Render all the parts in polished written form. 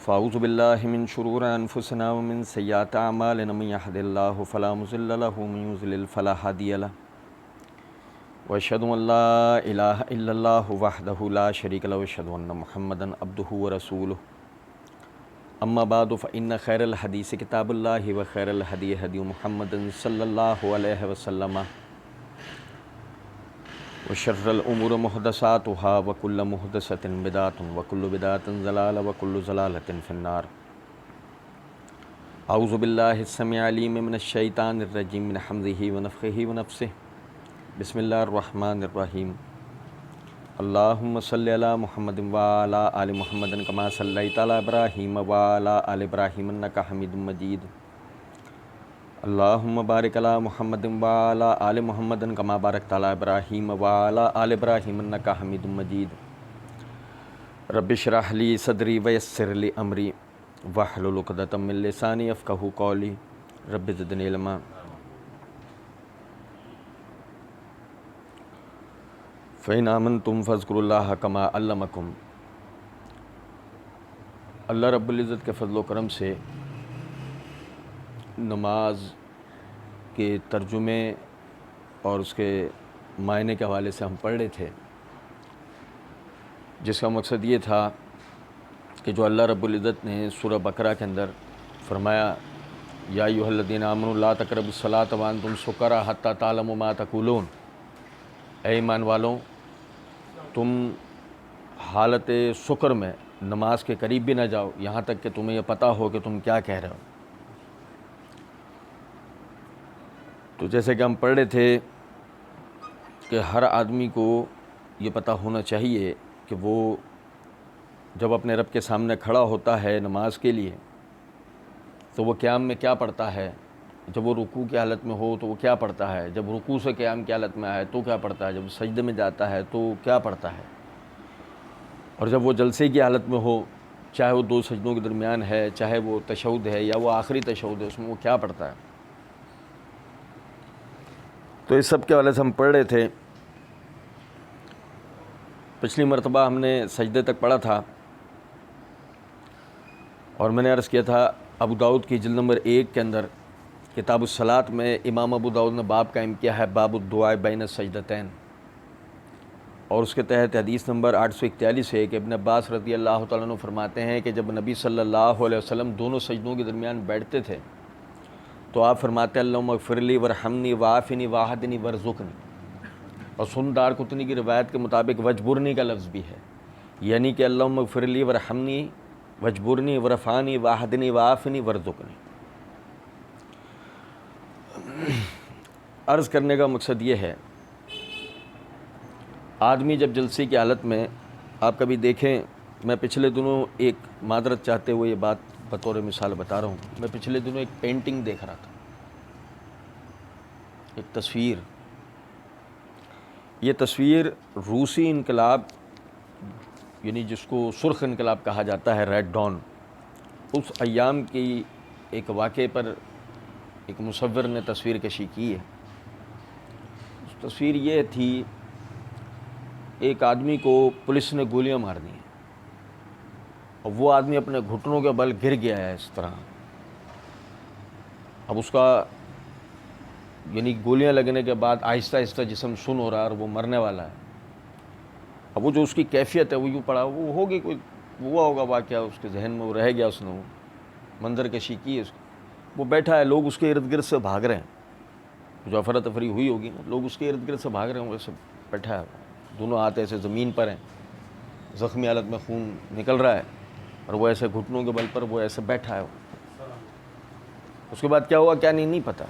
فاعوذ باللہ من شرور انفسنا ومن سیئات اعمالنا من یہد اللہ فلا مضل لہ ومن یضلل فلا ہادی لہ واشہد ان لا الہ الا اللہ وحدہ لا شریک لہ واشہد ان محمدا عبدہ ورسولہ اما بعد فإن خیر الحدیث کتاب اللہ وخیر الہدی ہدی محمد صلی اللہ علیہ وسلم وشر الامور محدثاتها وکل محدثۃ بدعۃ وکل بدعۃ ضلالہ وکل ضلالۃ فی النار۔ اعوذ باللہ السمیع العلیم من الشیطان الرجیم من حمزہ ونفخہ ونفثہ۔ بسم اللہ الرحمن الرحیم۔ اللہم صلی علی محمد وعلی آل محمد کما صلیت علی ابراہیم وعلی آل ابراہیم انک حمید مجید۔ اللہم بارک علی محمد وعلی آل محمد کما بارکت علی ابراہیم وعلی آل ابراہیم انک حمید مجید۔ رب اشرح لی صدری ویسر لی امری واحلل عقدۃ من لسانی یفقہوا قولی۔ رب زدنی علما۔ فإن آمنتم فاذکروا اللہ کما علمکم۔ اللہ رب العزت کے فضل و کرم سے نماز کے ترجمے اور اس کے معنی کے حوالے سے ہم پڑھ رہے تھے، جس کا مقصد یہ تھا کہ جو اللہ رب العزت نے سورہ بقرہ کے اندر فرمایا یا ایھا الذین آمنوا لا تقربوا الصلاۃ وانتم سکریٰ حتی تعلموا ما تقولون، اے ایمان والوں تم حالت سکر میں نماز کے قریب بھی نہ جاؤ یہاں تک کہ تمہیں یہ پتہ ہو کہ تم کیا کہہ رہے ہو۔ تو جیسے کہ ہم پڑھ رہے تھے کہ ہر آدمی کو یہ پتہ ہونا چاہیے کہ وہ جب اپنے رب کے سامنے کھڑا ہوتا ہے نماز کے لیے تو وہ قیام میں کیا پڑھتا ہے، جب وہ رکوع کی حالت میں ہو تو وہ کیا پڑھتا ہے، جب رکوع سے قیام کی حالت میں آئے تو کیا پڑھتا ہے، جب سجدے میں جاتا ہے تو کیا پڑھتا ہے، اور جب وہ جلسے کی حالت میں ہو چاہے وہ دو سجدوں کے درمیان ہے، چاہے وہ تشہد ہے یا وہ آخری تشہد ہے، اس میں وہ کیا پڑھتا ہے۔ تو اس سب کے حوالے سے ہم پڑھ رہے تھے۔ پچھلی مرتبہ ہم نے سجدے تک پڑھا تھا اور میں نے عرض کیا تھا ابو داؤد کی جلد نمبر 1 کے اندر کتاب الصلاۃ میں امام ابو داؤد نے باب قائم کیا ہے باب الدعاء بین السجدتین، اور اس کے تحت حدیث نمبر 841 ہے کہ ابن عباس رضی اللہ تعالیٰ عنہ فرماتے ہیں کہ جب نبی صلی اللہ علیہ وسلم دونوں سجدوں کے درمیان بیٹھتے تھے تو آپ فرماتے ہیں اللہم اغفر لی ورحمنی وعافنی واہدنی ورزقنی، اور سندار قطنی کی روایت کے مطابق وجبرنی کا لفظ بھی ہے، یعنی کہ اللہم اغفر لی ورحمنی وجبرنی ورفانی واہدنی وعافنی ورزقنی۔ عرض کرنے کا مقصد یہ ہے آدمی جب جلسے کی حالت میں، آپ کبھی دیکھیں، میں پچھلے دنوں ایک معذرت چاہتے ہوئے یہ بات بطور مثال بتا رہا ہوں، میں پچھلے دنوں ایک پینٹنگ دیکھ رہا تھا، ایک تصویر، یہ تصویر روسی انقلاب یعنی جس کو سرخ انقلاب کہا جاتا ہے، ریڈ ڈان، اس ایام کی ایک واقعے پر ایک مصور نے تصویر کشی کی ہے۔ اس تصویر یہ تھی ایک آدمی کو پولیس نے گولیاں مار دی ہیں اور وہ آدمی اپنے گھٹنوں کے بل گر گیا ہے اس طرح، اب اس کا یعنی گولیاں لگنے کے بعد آہستہ آہستہ جسم سن ہو رہا ہے اور وہ مرنے والا ہے۔ اب وہ جو اس کی کیفیت ہے وہ یوں پڑا، وہ ہوگی کوئی ہوا ہوگا واقعہ اس کے ذہن میں، وہ رہ گیا، اس نے وہ منظر کشی کی ہے، وہ بیٹھا ہے، لوگ اس کے ارد گرد سے بھاگ رہے ہیں، جو افراتفری ہوئی ہوگی نا، لوگ اس کے ارد گرد سے بھاگ رہے ہیں، وہ ایسے بیٹھا ہے، دونوں ہاتھ ایسے زمین پر ہیں، زخمی حالت میں خون نکل رہا ہے اور وہ ایسے گھٹنوں کے بل پر وہ ایسے بیٹھا ہے۔ اس کے بعد کیا ہوا کیا نہیں پتہ،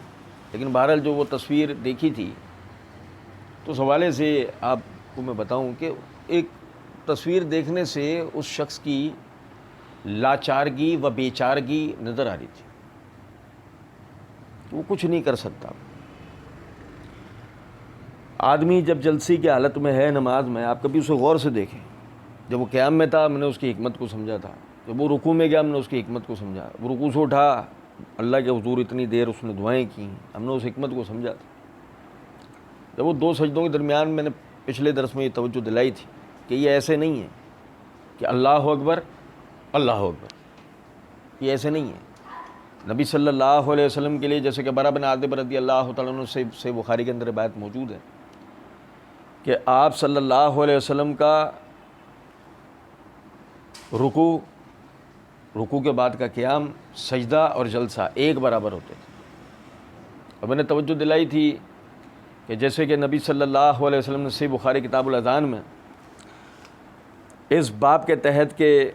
لیکن بہرحال جو وہ تصویر دیکھی تھی تو اس حوالے سے آپ کو میں بتاؤں کہ ایک تصویر دیکھنے سے اس شخص کی لاچارگی و بیچارگی نظر آ رہی تھی، وہ کچھ نہیں کر سکتا۔ آدمی جب جلسے کی حالت میں ہے نماز میں، آپ کبھی اسے غور سے دیکھیں، جب وہ قیام میں تھا ہم نے اس کی حکمت کو سمجھا تھا، جب وہ رکوع میں گیا ہم نے اس کی حکمت کو سمجھا، وہ رکوع سے اٹھا اللہ کے حضور اتنی دیر اس نے دعائیں کی، ہم نے اس حکمت کو سمجھا تھا۔ جب وہ دو سجدوں کے درمیان میں نے پچھلے درس میں یہ توجہ دلائی تھی کہ یہ ایسے نہیں ہے کہ اللہ اکبر اللہ اکبر، یہ ایسے نہیں ہے۔ نبی صلی اللہ علیہ وسلم کے لیے، جیسے کہ برا بن عازب رضی اللہ تعالیٰ عنہ سے بخاری کے اندر روایت موجود ہے کہ آپ صلی اللہ علیہ وسلم کا رکوع کے بعد کا قیام، سجدہ اور جلسہ ایک برابر ہوتے تھے۔ اور میں نے توجہ دلائی تھی کہ جیسے کہ نبی صلی اللہ علیہ وسلم نے صحیح بخاری کتاب الاذان میں اس باب کے تحت کہ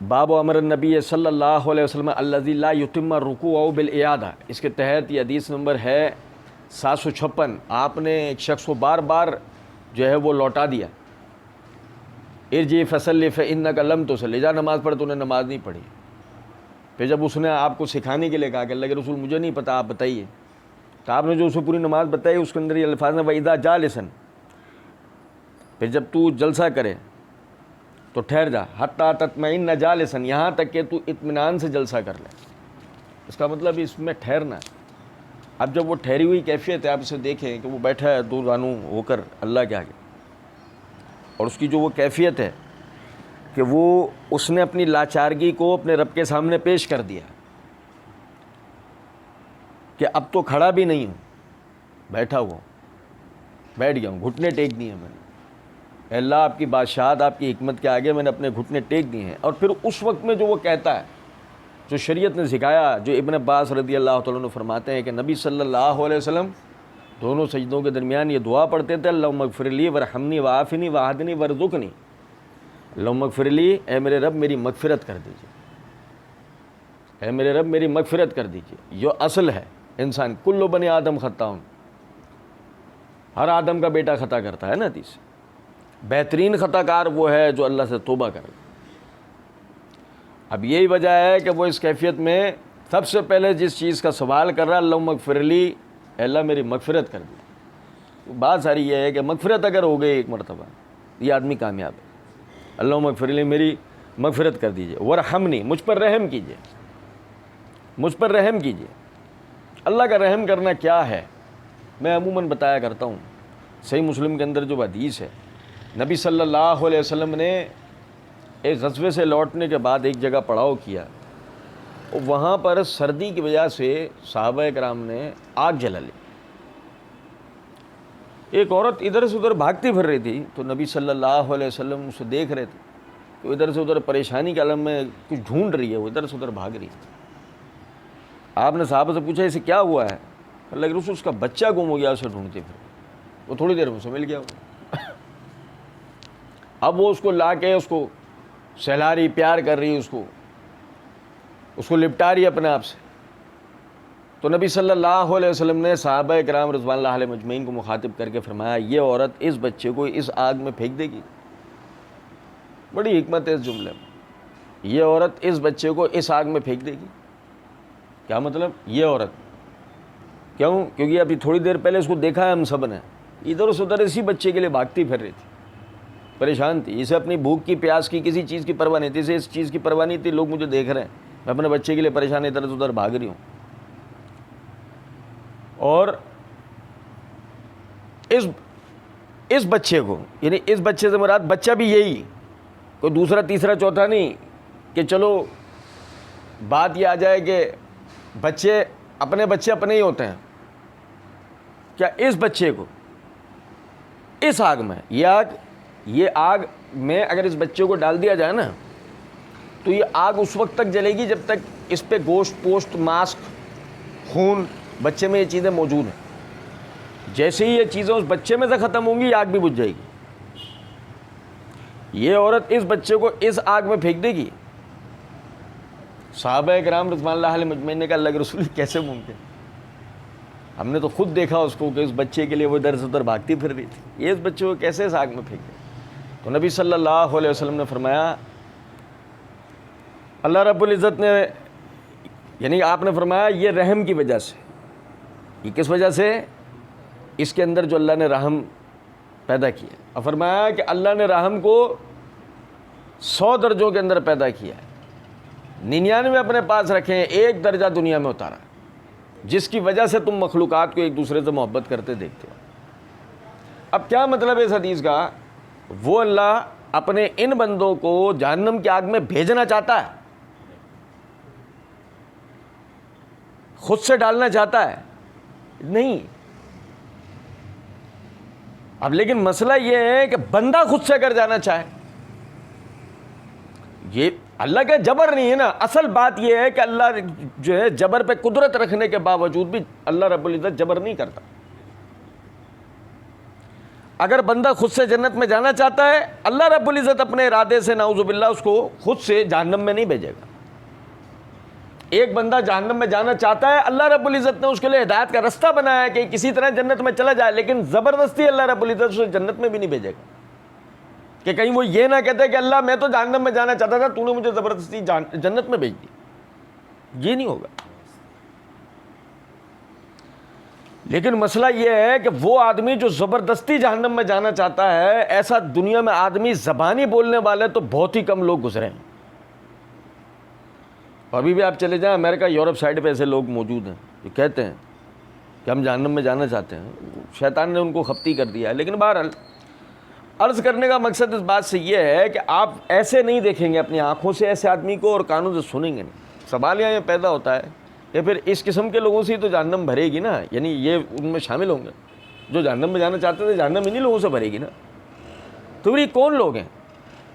باب و امر النبی صلی اللہ علیہ وسلم الذی لا یتم الرکوع بالاعادہ، اس کے تحت یہ حدیث نمبر ہے 756، آپ نے ایک شخص کو بار بار جو ہے وہ لوٹا دیا، ارجع فصلی فانک لم تصلی، جا نماز پڑھ، تو نے نماز نہیں پڑھی۔ پھر جب اس نے آپ کو سکھانے کے لیے کہا کہ اللہ کے رسول مجھے نہیں پتہ، آپ بتائیے، تو آپ نے جو اسے پوری نماز بتائی اس کے اندر یہ الفاظ ہیں وَإِذَا جَالِسًا، پھر جب تو جلسہ کرے تو ٹھہر جا، حَتَّى تَطْمَئِنَّ جَالِسًا، یہاں تک کہ تو اطمینان سے جلسہ کر لے۔ اس کا مطلب اس میں ٹھہرنا ہے۔ اب جب وہ ٹھہری ہوئی کیفیت ہے، آپ اسے دیکھیں کہ وہ بیٹھا ہے دو زانو ہو کر اللہ کے آگے، اور اس کی جو وہ کیفیت ہے کہ وہ اس نے اپنی لاچارگی کو اپنے رب کے سامنے پیش کر دیا کہ اب تو کھڑا بھی نہیں ہوں، بیٹھا ہوا ہوں، بیٹھ گیا ہوں، گھٹنے ٹیک دیے ہیں میں نے، اے اللہ آپ کی بادشاہت، آپ کی حکمت کے آگے میں نے اپنے گھٹنے ٹیک دیے ہیں۔ اور پھر اس وقت میں جو وہ کہتا ہے، جو شریعت نے سکھایا، جو ابن عباس رضی اللہ تعالیٰ عنہ فرماتے ہیں کہ نبی صلی اللہ علیہ وسلم دونوں سجدوں کے درمیان یہ دعا پڑھتے تھے، اللہم اغفر لی ورحمنی وعافنی وعہدنی ورزقنی، اللہم اغفر لی، اے میرے رب میری مغفرت کر دیجیے، اے میرے رب میری مغفرت کر دیجیے۔ جو اصل ہے انسان، کل بنی آدم خطاؤن، ہر آدم کا بیٹا خطا کرتا ہے نا حدیث۔ بہترین خطا کار وہ ہے جو اللہ سے توبہ کرے۔ اب یہی وجہ ہے کہ وہ اس کیفیت میں سب سے پہلے جس چیز کا سوال کر رہا ہے، اللہم اغفر لی، اے اللہ میری مغفرت کر دی۔ بات ساری یہ ہے کہ مغفرت اگر ہو گئی ایک مرتبہ، یہ آدمی کامیاب ہے۔ اللہم اغفر لی، میری مغفرت کر دیجئے، ورحمنی، مجھ پر رحم کیجئے، مجھ پر رحم کیجئے۔ اللہ کا رحم کرنا کیا ہے؟ میں عموماً بتایا کرتا ہوں، صحیح مسلم کے اندر جو حدیث ہے، نبی صلی اللہ علیہ وسلم نے ایک غزوے سے لوٹنے کے بعد ایک جگہ پڑاؤ کیا، اور وہاں پر سردی کی وجہ سے صحابہ کرام نے آگ جلا لی۔ ایک عورت ادھر سے ادھر بھاگتی پھر رہی تھی، تو نبی صلی اللہ علیہ وسلم اسے دیکھ رہے تھے کہ ادھر سے ادھر پریشانی کے عالم میں کچھ ڈھونڈ رہی ہے، وہ ادھر سے ادھر بھاگ رہی ہے۔ آپ نے صحابہ سے پوچھا اسے کیا ہوا ہے؟ اللہ کے رسول اس کا بچہ گم ہو گیا، اسے ڈھونڈتے پھر، وہ تھوڑی دیر میں اسے مل گیا۔ اب وہ اس کو لا کے اس کو سہلا رہی، پیار کر رہی، اس کو لپٹا رہی اپنے آپ سے۔ تو نبی صلی اللہ علیہ وسلم نے صحابہ کرام رضوان اللہ علیہ مجمعین کو مخاطب کر کے فرمایا، یہ عورت اس بچے کو اس آگ میں پھینک دے گی۔ بڑی حکمت ہے اس جملے میں، یہ عورت اس بچے کو اس آگ میں پھینک دے گی۔ کیا مطلب؟ یہ عورت کیوں؟ کیونکہ ابھی تھوڑی دیر پہلے اس کو دیکھا ہے ہم سب نے، ادھر سے ادھر اسی بچے کے لیے بھاگتی پھر رہی تھی، پریشان تھی، اسے اپنی بھوک کی، پیاس کی، کسی چیز کی پرواہ نہیں تھی، اسے اس چیز کی پرواہ نہیں تھی لوگ مجھے دیکھ رہے ہیں، میں اپنے بچے کے لیے پریشان ادھر سے ادھر بھاگ رہی ہوں۔ اور اس بچے کو، یعنی اس بچے سے مراد بچہ بھی یہی، کوئی دوسرا تیسرا چوتھا نہیں کہ چلو بات یہ آ جائے کہ بچے اپنے ہی ہوتے ہیں۔ کیا اس بچے کو اس آگ میں، یہ آگ میں اگر اس بچے کو ڈال دیا جائے نا، تو یہ آگ اس وقت تک جلے گی جب تک اس پہ گوشت پوشت ماسک خون، بچے میں یہ چیزیں موجود ہیں۔ جیسے ہی یہ چیزیں اس بچے میں سے ختم ہوں گی، یہ آگ بھی بجھ جائے گی۔ یہ عورت اس بچے کو اس آگ میں پھینک دے گی۔ صحابہ کرام رضوان اللہ علیہ مجمعین نے کہا اللہ کے رسول کیسے ممکن؟ ہم نے تو خود دیکھا اس کو کہ اس بچے کے لیے وہ ادھر سے ادھر بھاگتی پھر رہی تھی، یہ اس بچے کو کیسے اس آگ میں پھینک دے؟ تو نبی صلی اللہ علیہ وسلم نے فرمایا، اللہ رب العزت نے، یعنی آپ نے فرمایا یہ رحم کی وجہ سے۔ یہ کس وجہ سے؟ اس کے اندر جو اللہ نے رحم پیدا کیا، اور فرمایا کہ اللہ نے رحم کو 100 درجوں کے اندر پیدا کیا ہے، 99 اپنے پاس رکھے ہیں، 1 درجہ دنیا میں اتارا، جس کی وجہ سے تم مخلوقات کو ایک دوسرے سے محبت کرتے دیکھتے ہو۔ اب کیا مطلب ہے اس حدیث کا؟ وہ اللہ اپنے ان بندوں کو جہنم کی آگ میں بھیجنا چاہتا ہے؟ خود سے ڈالنا چاہتا ہے؟ نہیں. اب لیکن مسئلہ یہ ہے کہ بندہ خود سے اگر جانا چاہے, یہ اللہ کا جبر نہیں ہے نا. اصل بات یہ ہے کہ اللہ جو ہے جبر پہ قدرت رکھنے کے باوجود بھی اللہ رب العزت جبر نہیں کرتا. اگر بندہ خود سے جنت میں جانا چاہتا ہے, اللہ رب العزت اپنے ارادے سے نعوذ باللہ اس کو خود سے جہنم میں نہیں بھیجے گا. ایک بندہ جہنم میں جانا چاہتا ہے, اللہ رب العزت نے اس کے لیے ہدایت کا رستہ بنایا ہے کہ کسی طرح جنت میں چلا جائے, لیکن زبردستی اللہ رب العزت اسے جنت میں بھی نہیں بھیجے گا کہ کہیں وہ یہ نہ کہتے کہ اللہ میں تو جہنم میں جانا چاہتا تھا, تو نے مجھے زبردستی جنت میں بھیج دی. یہ نہیں ہوگا. لیکن مسئلہ یہ ہے کہ وہ آدمی جو زبردستی جہنم میں جانا چاہتا ہے, ایسا دنیا میں آدمی زبانی بولنے والے تو بہت ہی کم لوگ گزرے ہیں. ابھی بھی آپ چلے جائیں امریکہ یورپ سائڈ پہ ایسے لوگ موجود ہیں جو کہتے ہیں کہ ہم جہنم میں جانا چاہتے ہیں. شیطان نے ان کو خپتی کر دیا ہے. لیکن بہرحال عرض کرنے کا مقصد اس بات سے یہ ہے کہ آپ ایسے نہیں دیکھیں گے اپنی آنکھوں سے ایسے آدمی کو اور کانوں سے سنیں گے نہیں. سوال یہاں یہ پیدا ہوتا ہے کہ پھر اس قسم کے لوگوں سے ہی تو جہنم بھرے گی نا, یعنی یہ ان میں شامل ہوں گے جو جہنم میں جانا چاہتے تھے, جہنم انہی لوگوں سے بھرے گی نا. تو یہ کون لوگ ہیں؟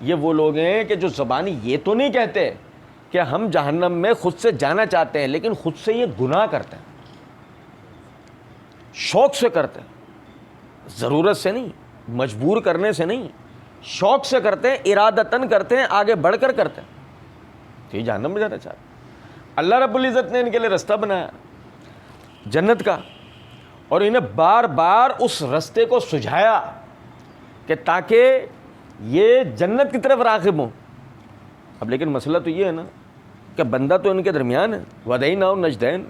یہ وہ لوگ ہیں کہ جو زبانی یہ تو نہیں کہتے کہ ہم جہنم میں خود سے جانا چاہتے ہیں, لیکن خود سے یہ گناہ کرتے ہیں, شوق سے کرتے ہیں, ضرورت سے نہیں, مجبور کرنے سے نہیں, شوق سے کرتے ہیں, ارادتاً کرتے ہیں, آگے بڑھ کر کرتے ہیں. تو یہ جہنم میں جانا چاہتے ہیں. اللہ رب العزت نے ان کے لیے رستہ بنایا جنت کا, اور انہیں بار بار اس رستے کو سجھایا کہ تاکہ یہ جنت کی طرف راغب ہوں. اب لیکن مسئلہ تو یہ ہے نا کہ بندہ تو ان کے درمیان ہے, وَدَيْنَاهُ النَّجْدَيْنِ,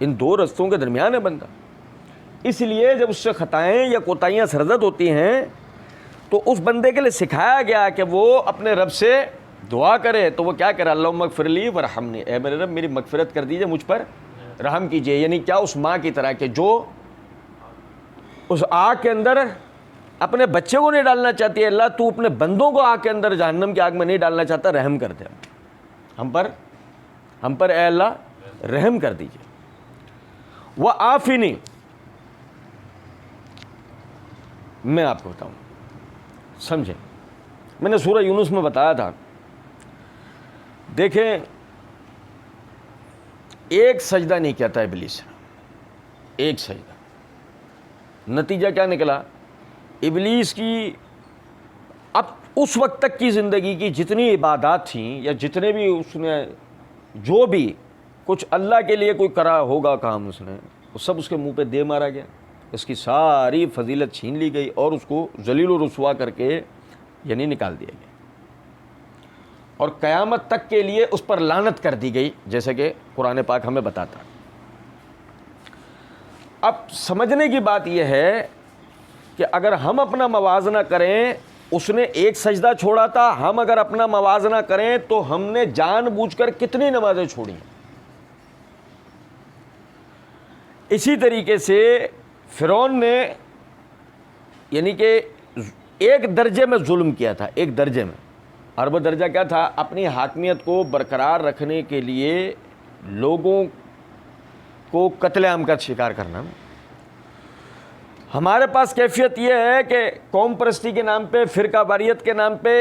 ان دو رستوں کے درمیان ہے بندہ. اس لیے جب اس سے خطائیں یا کوتاہیاں سرزد ہوتی ہیں تو اس بندے کے لیے سکھایا گیا کہ وہ اپنے رب سے دعا کرے. تو وہ کیا کرے؟ اللہم اغفر لی ورحمنی, اے میرے رب میری مغفرت کر دیجئے, مجھ پر رحم کیجئے. یعنی کیا؟ اس ماں کی طرح کہ جو اس آگ کے اندر اپنے بچے کو نہیں ڈالنا چاہتی ہے, اللہ تو اپنے بندوں کو آگ کے اندر جہنم کی آگ میں نہیں ڈالنا چاہتا, رحم کر دے ہم پر اے اللہ رحم کر دیجئے. وَعَافِنِي, میں آپ کو بتاؤں, سمجھیں, میں نے سورہ یونس میں بتایا تھا. دیکھیں ایک سجدہ نہیں کہتا ابلیس, ایک سجدہ. نتیجہ کیا نکلا؟ ابلیس کی اب اس وقت تک کی زندگی کی جتنی عبادات تھیں یا جتنے بھی اس نے جو بھی کچھ اللہ کے لیے کوئی کرا ہوگا کام اس نے, وہ سب اس کے منہ پہ دے مارا گیا. اس کی ساری فضیلت چھین لی گئی اور اس کو ذلیل و رسوا کر کے یعنی نکال دیا گیا, اور قیامت تک کے لیے اس پر لعنت کر دی گئی, جیسے کہ قرآن پاک ہمیں بتاتا. اب سمجھنے کی بات یہ ہے کہ اگر ہم اپنا موازنہ کریں, اس نے ایک سجدہ چھوڑا تھا, ہم اگر اپنا موازنہ کریں تو ہم نے جان بوجھ کر کتنی نمازیں چھوڑی ہیں. اسی طریقے سے فرعون نے یعنی کہ ایک درجے میں ظلم کیا تھا, ایک درجے میں, اور وہ درجہ کیا تھا؟ اپنی حاکمیت کو برقرار رکھنے کے لیے لوگوں کو قتل عام کا شکار کرنا. ہمارے پاس کیفیت یہ ہے کہ قوم پرستی کے نام پہ, فرقہ واریت کے نام پہ,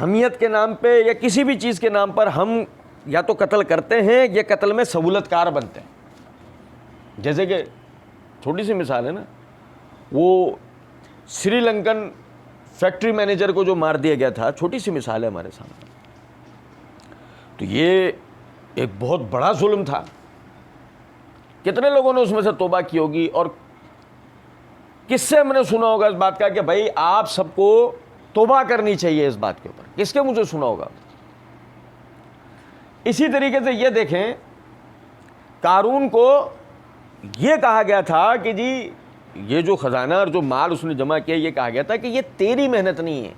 حمیت کے نام پہ یا کسی بھی چیز کے نام پر ہم یا تو قتل کرتے ہیں یا قتل میں سہولت کار بنتے ہیں. جیسے کہ چھوٹی سی مثال ہے نا, وہ سری لنکن فیکٹری مینیجر کو جو مار دیا گیا تھا, چھوٹی سی مثال ہے ہمارے سامنے. تو یہ ایک بہت بڑا ظلم تھا. کتنے لوگوں نے اس میں سے توبہ کی ہوگی, اور کس سے ہم نے سنا ہوگا اس بات کا کہ بھائی آپ سب کو توبہ کرنی چاہیے اس بات کے اوپر؟ کس کے مجھے سنا ہوگا؟ اسی طریقے سے یہ دیکھیں, قارون کو یہ کہا گیا تھا کہ جی یہ جو خزانہ اور جو مال اس نے جمع کیا, یہ کہا گیا تھا کہ یہ تیری محنت نہیں ہے,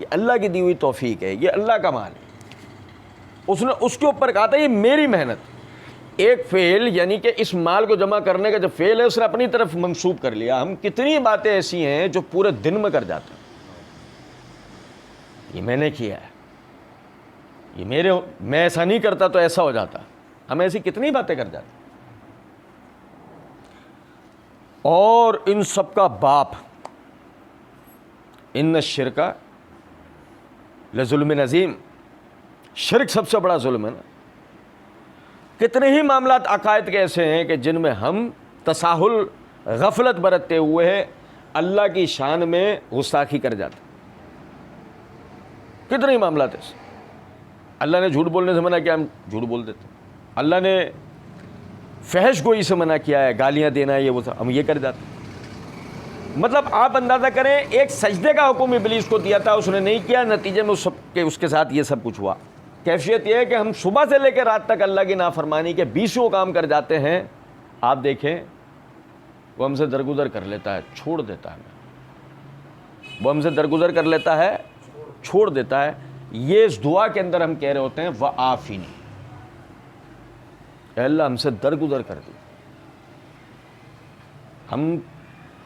یہ اللہ کی دی ہوئی توفیق ہے, یہ اللہ کا مال ہے. اس نے اس کے اوپر کہا تھا یہ میری محنت. ایک فعل یعنی کہ اس مال کو جمع کرنے کا جو فعل ہے اس نے اپنی طرف منسوب کر لیا. ہم کتنی باتیں ایسی ہیں جو پورے دن میں کر جاتے ہیں, یہ میں نے کیا ہے, یہ میں ایسا نہیں کرتا تو ایسا ہو جاتا, ہم ایسی کتنی باتیں کر جاتے ہیں. اور ان سب کا باپ ان الشرک لظلم عظیم، شرک سب سے بڑا ظلم ہے نا. کتنے ہی معاملات عقائد کے ایسے ہیں کہ جن میں ہم تساہل غفلت برتتے ہوئے اللہ کی شان میں گستاخی کر جاتے ہیں. کتنے ہی معاملات ایسے. اللہ نے جھوٹ بولنے سے منع کیا، ہم جھوٹ بول دیتے ہیں. اللہ نے فحش گوئی سے منع کیا ہے، گالیاں دینا ہے، یہ وہ ہم یہ کر جاتے ہیں. مطلب آپ اندازہ کریں، ایک سجدے کا حکم ابلیس کو دیا تھا، اس نے نہیں کیا، نتیجے میں اس کے ساتھ یہ سب کچھ ہوا. کیفیت یہ ہے کہ ہم صبح سے لے کے رات تک اللہ کی نافرمانی کے 20 کام کر جاتے ہیں. آپ دیکھیں وہ ہم سے درگزر کر لیتا ہے، چھوڑ دیتا ہے. وہ ہم سے درگزر کر لیتا ہے، چھوڑ دیتا ہے. یہ اس دعا کے اندر ہم کہہ رہے ہوتے ہیں وَعَافِنِی، اے اللہ ہم سے درگزر کر دی.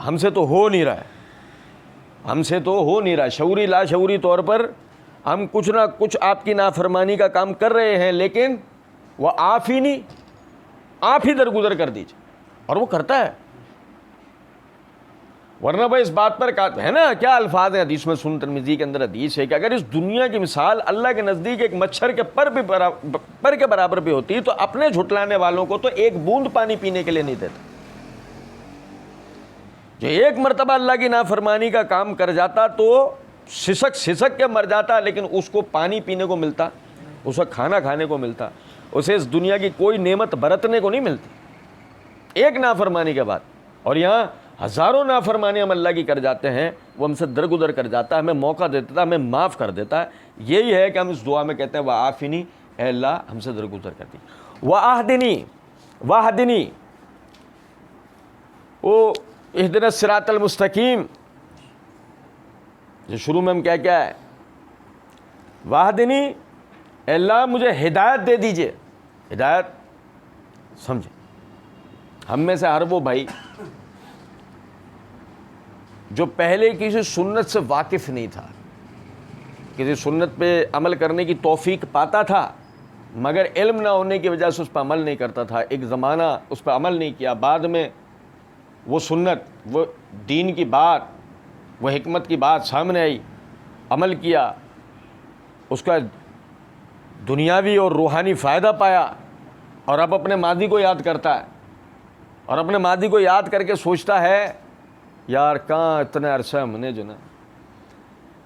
ہم سے تو ہو نہیں رہا ہے، ہم سے تو ہو نہیں رہا. شعوری لا شعوری طور پر ہم کچھ نہ کچھ آپ کی نافرمانی کا کام کر رہے ہیں، لیکن وَعَافِنِی، آپ ہی درگزر کر دیجیے. اور وہ کرتا ہے. ورنہ بھائی اس بات پر ہے نا، کیا الفاظ ہیں حدیث میں. سنن ترمذی کے اندر حدیث ہے کہ اگر اس دنیا کی مثال اللہ کے نزدیک ایک مچھر کے پر کے برابر بھی ہوتی تو اپنے جھٹلانے والوں کو تو ایک بوند پانی پینے کے لیے نہیں دیتا. جو ایک مرتبہ اللہ کی نافرمانی کا کام کر جاتا تو سسک کے مر جاتا، لیکن اس کو پانی پینے کو ملتا، اسے کھانا کھانے کو ملتا، اسے اس دنیا کی کوئی نعمت برتنے کو نہیں ملتی ایک نافرمانی کے بعد. اور یہاں ہزاروں نافرمانی ہم اللہ کی کر جاتے ہیں، وہ ہم سے درگزر کر جاتا ہے، ہمیں موقع دیتا ہے، ہمیں معاف کر دیتا ہے. یہی ہے کہ ہم اس دعا میں کہتے ہیں وَعَافِنِی، اے اللہ ہم سے درگزر کر دی. وَاهْدِنِی، او اهدنا الصراط المستقیم، جو شروع میں ہم کیا ہے وَاهْدِنِی، اے اللہ مجھے ہدایت دے دیجئے. ہدایت سمجھے، ہم میں سے ہر وہ بھائی جو پہلے کسی سنت سے واقف نہیں تھا، کسی سنت پہ عمل کرنے کی توفیق پاتا تھا، مگر علم نہ ہونے کی وجہ سے اس پہ عمل نہیں کرتا تھا. ایک زمانہ اس پہ عمل نہیں کیا، بعد میں وہ سنت، وہ دین کی بات، وہ حکمت کی بات سامنے آئی، عمل کیا، اس کا دنیاوی اور روحانی فائدہ پایا، اور اب اپنے ماضی کو یاد کرتا ہے، اور اپنے ماضی کو یاد کر کے سوچتا ہے یار کہاں اتنے عرصہ ہم نے جو نا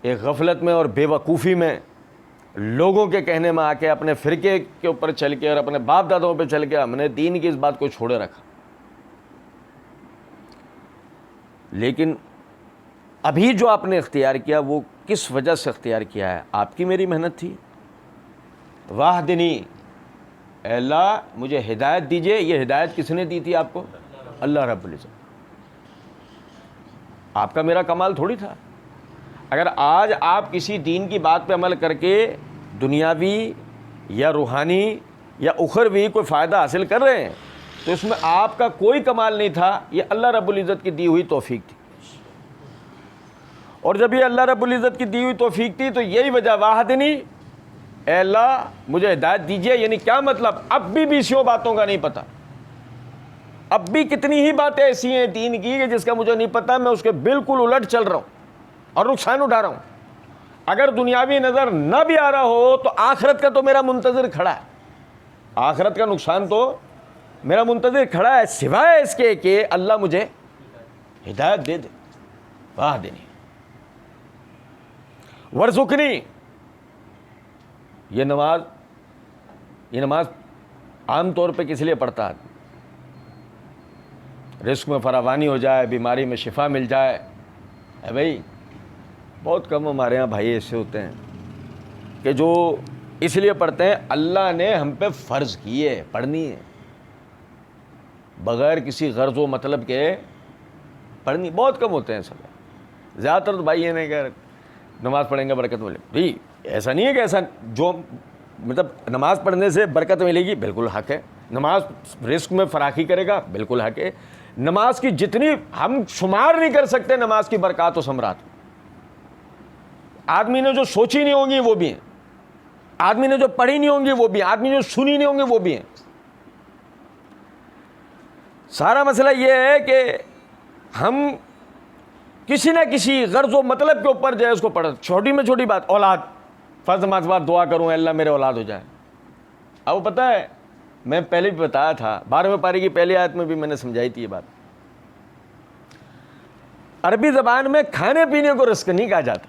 ایک غفلت میں اور بے وقوفی میں لوگوں کے کہنے میں آ کے اپنے فرقے کے اوپر چل کے اور اپنے باپ دادوں پہ چل کے ہم نے دین کی اس بات کو چھوڑے رکھا. لیکن ابھی جو آپ نے اختیار کیا وہ کس وجہ سے اختیار کیا ہے؟ آپ کی میری محنت تھی. وَاهْدِنِی، اے اللہ مجھے ہدایت دیجئے. یہ ہدایت کس نے دی تھی آپ کو؟ اللہ رب العزت. آپ کا میرا کمال تھوڑی تھا. اگر آج آپ کسی دین کی بات پہ عمل کر کے دنیاوی یا روحانی یا اخروی کوئی فائدہ حاصل کر رہے ہیں تو اس میں آپ کا کوئی کمال نہیں تھا، یہ اللہ رب العزت کی دی ہوئی توفیق تھی. اور جب یہ اللہ رب العزت کی دی ہوئی توفیق تھی تو یہی وجہ وَاهْدِنِی، اے اللہ مجھے ہدایت دیجیے. یعنی کیا مطلب؟ اب بھی 20 باتوں کا نہیں پتہ، اب بھی کتنی ہی باتیں ایسی ہیں دین کی کہ جس کا مجھے نہیں پتہ، میں اس کے بالکل الٹ چل رہا ہوں اور نقصان اٹھا رہا ہوں. اگر دنیاوی نظر نہ بھی آ رہا ہو تو آخرت کا تو میرا منتظر کھڑا ہے، آخرت کا نقصان تو میرا منتظر کھڑا ہے، سوائے اس کے کہ اللہ مجھے ہدایت دے دے. وَاهْدِنِی وَارْزُقْنِی. یہ نماز عام طور پہ کس لیے پڑھتا ہے؟ رزق میں فراوانی ہو جائے، بیماری میں شفا مل جائے. اے بھائی بہت کم ہمارے ہاں بھائی ایسے ہوتے ہیں کہ جو اس لیے پڑھتے ہیں اللہ نے ہم پہ فرض کیے، پڑھنی ہے، بغیر کسی غرض و مطلب کے پڑھنی. بہت کم ہوتے ہیں سب. زیادہ تر تو بھائی یہ نہیں کہ نماز پڑھیں گے برکت ملے. بھائی ایسا نہیں ہے کہ ایسا جو مطلب نماز پڑھنے سے برکت ملے گی، بالکل حق ہے. نماز رزق میں فراخی کرے گا، بالکل حق ہے. نماز کی جتنی ہم شمار نہیں کر سکتے نماز کی برکات و ثمرات. آدمی نے جو سوچی نہیں ہوں گی وہ بھی ہیں، آدمی نے جو پڑھی نہیں ہوں گی وہ بھی ہیں، آدمی نے جو سنی نہیں ہوں گی وہ بھی ہیں. سارا مسئلہ یہ ہے کہ ہم کسی نہ کسی غرض و مطلب کے اوپر جو ہے اس کو پڑھ، چھوٹی میں چھوٹی بات، اولاد، فرض نماز بعد دعا کروں اللہ میرے اولاد ہو جائے. اب وہ پتہ ہے میں پہلے بھی بتایا تھا، 12ویں پارے کی پہلی آیت میں بھی میں نے سمجھائی تھی یہ بات. عربی زبان میں کھانے پینے کو رزق نہیں کہا جاتا.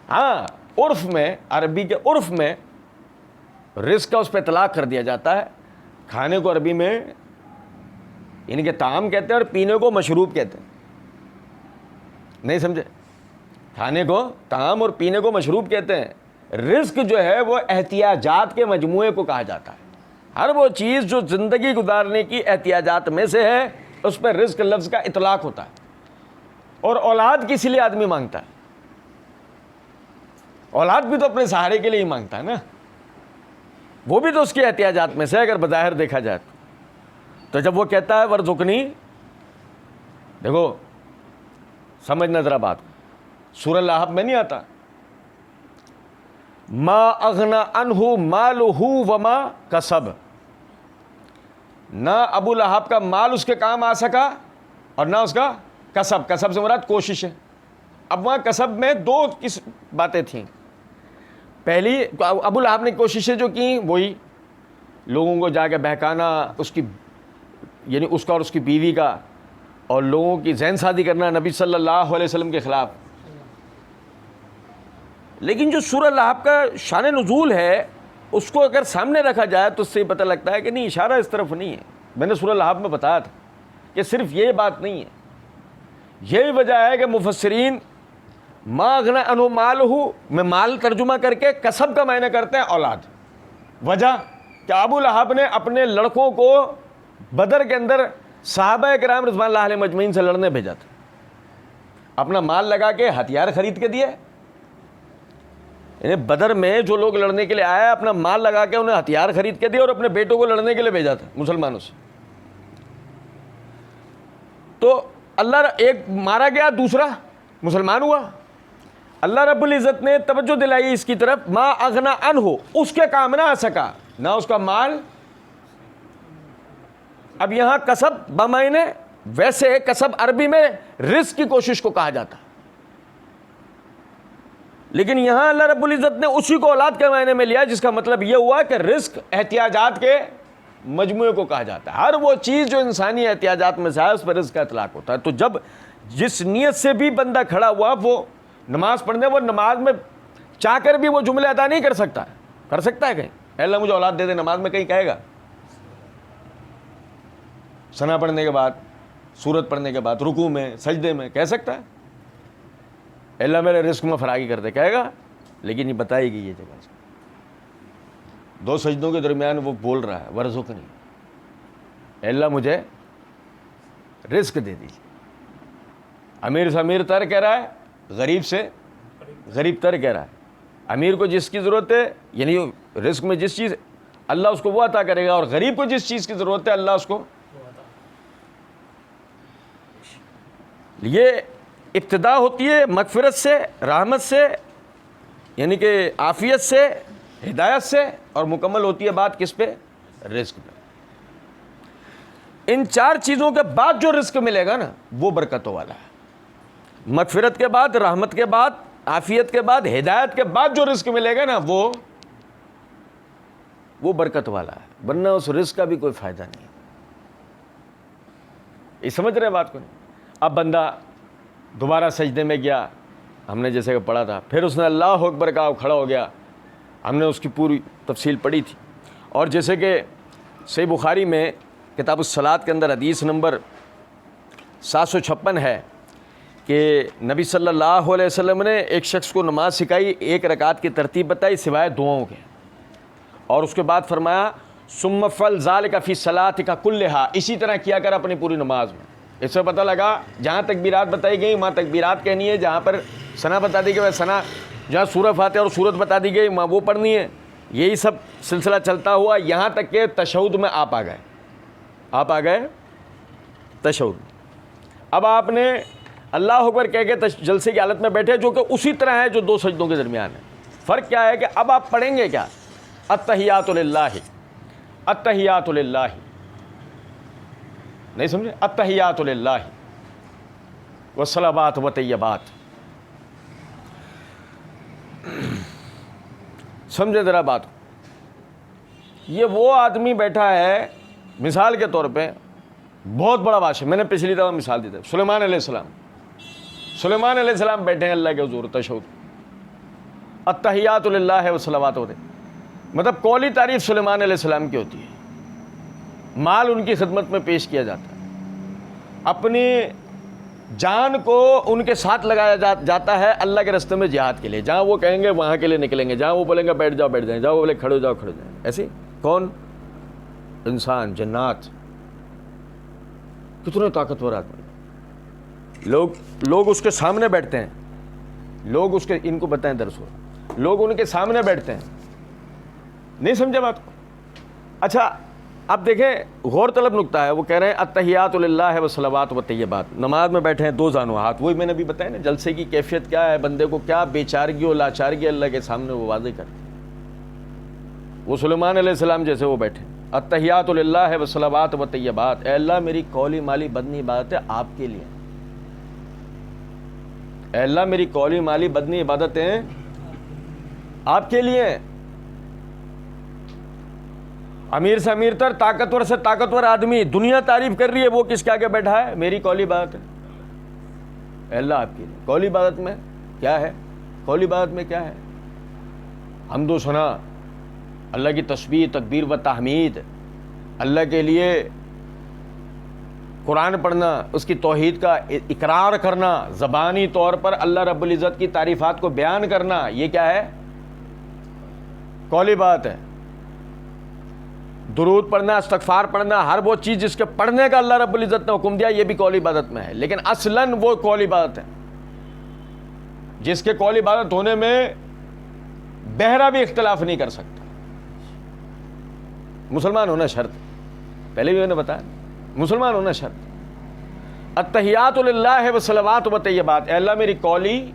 ہاں عرف میں، عربی کے عرف میں رزق کا اس پہ اطلاق کر دیا جاتا ہے. کھانے کو عربی میں یعنی کہ طعام کہتے ہیں اور پینے کو مشروب کہتے ہیں. نہیں سمجھے؟ کھانے کو طعام اور پینے کو مشروب کہتے ہیں. رزق جو ہے وہ احتیاجات کے مجموعے کو کہا جاتا ہے. ہر وہ چیز جو زندگی گزارنے کی احتیاجات میں سے ہے اس پہ رزق لفظ کا اطلاق ہوتا ہے. اور اولاد کس لیے آدمی مانگتا ہے؟ اولاد بھی تو اپنے سہارے کے لیے ہی مانگتا ہے نا، وہ بھی تو اس کی احتیاجات میں سے اگر بظاہر دیکھا جائے تو جب وہ کہتا ہے ورزقنی، دیکھو سمجھنا ذرا بات، سورہ لہب میں نہیں آتا ما اغنى عنہ مالہ وما کسب، نہ ابو لہب کا مال اس کے کام آ سکا اور نہ اس کا کسب. کسب سے مراد کوشش ہے. اب وہاں کسب میں دو باتیں تھیں. پہلی ابو لہب نے کوششیں جو کی وہی لوگوں کو جا کے بہکانا، اس کی یعنی اس کا اور اس کی بیوی کا، اور لوگوں کی ذہن سازی کرنا نبی صلی اللہ علیہ وسلم کے خلاف. لیکن جو سورہ لہب کا شان نزول ہے اس کو اگر سامنے رکھا جائے تو اس سے پتہ لگتا ہے کہ نہیں، اشارہ اس طرف نہیں ہے. میں نے سورہ لہب میں بتایا تھا کہ صرف یہ بات نہیں ہے. یہی وجہ ہے کہ مفسرین ما اغنى عنہ مالہ میں مال ترجمہ کر کے کسب کا معنی کرتے ہیں اولاد. وجہ کہ ابو لہب نے اپنے لڑکوں کو بدر کے اندر صحابہ کرام رضوان اللہ علیہ مجمعین سے لڑنے بھیجا تھا. اپنا مال لگا کے ہتھیار خرید کے دیے. یعنی بدر میں جو لوگ لڑنے کے لیے آئے اپنا مال لگا کے انہیں ہتھیار خرید کے دیے اور اپنے بیٹوں کو لڑنے کے لیے بھیجا تھا مسلمانوں سے. تو اللہ ایک مارا گیا، دوسرا مسلمان ہوا. اللہ رب العزت نے توجہ دلائی اس کی طرف، ما اغنى عنہ، اس کے کام نہ آ سکا، نہ اس کا مال. اب یہاں کسب بمعنی، ویسے کسب عربی میں رزق کی کوشش کو کہا جاتا، لیکن یہاں اللہ رب العزت نے اسی کو اولاد کے معنی میں لیا، جس کا مطلب یہ ہوا کہ رزق احتیاجات کے مجموعے کو کہا جاتا ہے. ہر وہ چیز جو انسانی احتیاجات میں سے ہے اس پر رزق کا اطلاق ہوتا ہے. تو جب جس نیت سے بھی بندہ کھڑا ہوا وہ نماز پڑھنے، وہ نماز میں چاہ کر بھی وہ جملے ادا نہیں کر سکتا. کر سکتا ہے کہیں اے اللہ مجھے اولاد دے دے، نماز میں کہیں کہے گا؟ ثنا پڑھنے کے بعد، سورت پڑھنے کے بعد، رکوع میں، سجدے میں کہہ سکتا ہے اے اللہ میرے رزق میں فراگی کر دے؟ کہے گا؟ لیکن یہ بتائے گی یہ جگہ سے دو سجدوں کے درمیان وہ بول رہا ہے ورزقنی، اے اللہ مجھے رزق دے دیجیے. امیر سے امیر تر کہہ رہا ہے، غریب سے غریب تر کہہ رہا ہے. امیر کو جس کی ضرورت ہے، یعنی رزق میں جس چیز اللہ اس کو وہ عطا کرے گا، اور غریب کو جس چیز کی ضرورت ہے اللہ اس کو. یہ ابتدا ہوتی ہے مغفرت سے، رحمت سے، یعنی کہ عافیت سے، ہدایت سے، اور مکمل ہوتی ہے بات کس پہ؟ رزق پہ. ان چار چیزوں کے بعد جو رزق ملے گا نا وہ برکتوں والا ہے. مغفرت کے بعد، رحمت کے بعد، عافیت کے بعد، ہدایت کے بعد جو رزق ملے گا نا وہ برکت والا ہے، ورنہ اس رزق کا بھی کوئی فائدہ نہیں. یہ سمجھ رہے بات کو نہیں؟ اب بندہ دوبارہ سجدے میں گیا، ہم نے جیسے کہ پڑھا تھا، پھر اس نے اللہ اکبر کہا، کھڑا ہو گیا. ہم نے اس کی پوری تفصیل پڑھی تھی. اور جیسے کہ صحیح بخاری میں کتاب الصلاۃ کے اندر حدیث نمبر 756 ہے کہ نبی صلی اللہ علیہ وسلم نے ایک شخص کو نماز سکھائی، ایک رکعت کی ترتیب بتائی سوائے دعاؤں کے، اور اس کے بعد فرمایا ثم افعل ذلک فی صلاتک کلھا، اسی طرح کیا کر اپنی پوری نماز میں. اس سے پتہ لگا جہاں تکبیرات بتائی گئی وہاں تکبیرات کہنی ہے، جہاں پر ثنا بتا دی گئی ثنا، جہاں سورہ فاتحہ اور سورت بتا دی گئی وہاں وہ پڑھنی ہے. یہی سب سلسلہ چلتا ہوا یہاں تک کہ تشہد میں آپ آ گئے تشہد. اب آپ نے اللہ اکبر کہہ کے جلسے کی حالت میں بیٹھے، جو کہ اسی طرح ہے جو دو سجدوں کے درمیان ہے. فرق کیا ہے کہ اب آپ پڑھیں گے کیا؟ التحیات للہ، التحیات للہ. نہیں سمجھے؟ التحیات للہ والصلوات والطیبات. سمجھے ذرا بات. یہ وہ آدمی بیٹھا ہے مثال کے طور پہ بہت بڑا بادشاہ. میں نے پچھلی دفعہ مثال دی تھی سلیمان علیہ السلام. سلیمان علیہ السلام بیٹھے ہیں اللہ کے حضور تشہد التحیات للہ والصلوات ہوتے، مطلب قولی تعریف سلیمان علیہ السلام کی ہوتی ہے، مال ان کی خدمت میں پیش کیا جاتا ہے، اپنی جان کو ان کے ساتھ لگایا جاتا ہے اللہ کے راستے میں جہاد کے لیے. جہاں وہ کہیں گے وہاں کے لیے نکلیں گے، جہاں وہ بولیں گے بیٹھ جاؤ بیٹھ جائیں، جہاں وہ بولے کھڑے ہو جاؤ کھڑے ہو جائیں. ایسے کون؟ انسان، جنات. کتنے طاقتور آدمی. لوگ اس کے سامنے بیٹھتے ہیں، لوگ اس کے، ان کو بتائیں درس ہو، لوگ ان کے سامنے بیٹھتے ہیں. نہیں سمجھے بات کو؟ اچھا اب دیکھیں غور طلب نکتہ ہے. وہ کہہ رہے ہیں التحیات للہ والصلوات والطیبات. نماز میں بیٹھے ہیں دو زانو ہاتھ. وہی میں نے بھی بتایا نا جلسے کی کیفیت کیا ہے، بندے کو کیا بیچارگی اور لاچارگی اللہ کے سامنے وہ واضح کرتے. وہ سلیمان علیہ السلام جیسے وہ بیٹھے التحیات للہ والصلوات والطیبات. اے اللہ میری قولی مالی بدنی عبادت ہے آپ کے لیے. اے اللہ میری قولی مالی بدنی عبادتیں آپ کے لیے. امیر سے امیر تر، طاقتور سے طاقتور آدمی، دنیا تعریف کر رہی ہے، وہ کس کے آگے بیٹھا ہے؟ میری قولی عبادت ہے اے اللہ آپ کے لیے. قولی عبادت میں کیا ہے؟ قولی عبادت میں کیا ہے؟ حمد و ثنا، اللہ کی تسبیح تکبیر و تحمید، اللہ کے لیے قرآن پڑھنا، اس کی توحید کا اقرار کرنا، زبانی طور پر اللہ رب العزت کی تعریفات کو بیان کرنا. یہ کیا ہے؟ قولی بات ہے. درود پڑھنا، استغفار پڑھنا، ہر وہ چیز جس کے پڑھنے کا اللہ رب العزت نے حکم دیا یہ بھی قولی عبادت میں ہے. لیکن اصلاً وہ قولی عبادت ہے جس کے قولی عبادت ہونے میں بہرا بھی اختلاف نہیں کر سکتا. مسلمان ہونا شرط، پہلے بھی میں نے بتایا مسلمان ہونا شرط. التحیات للہ والصلوات والطیبات. اے اللہ میری قولی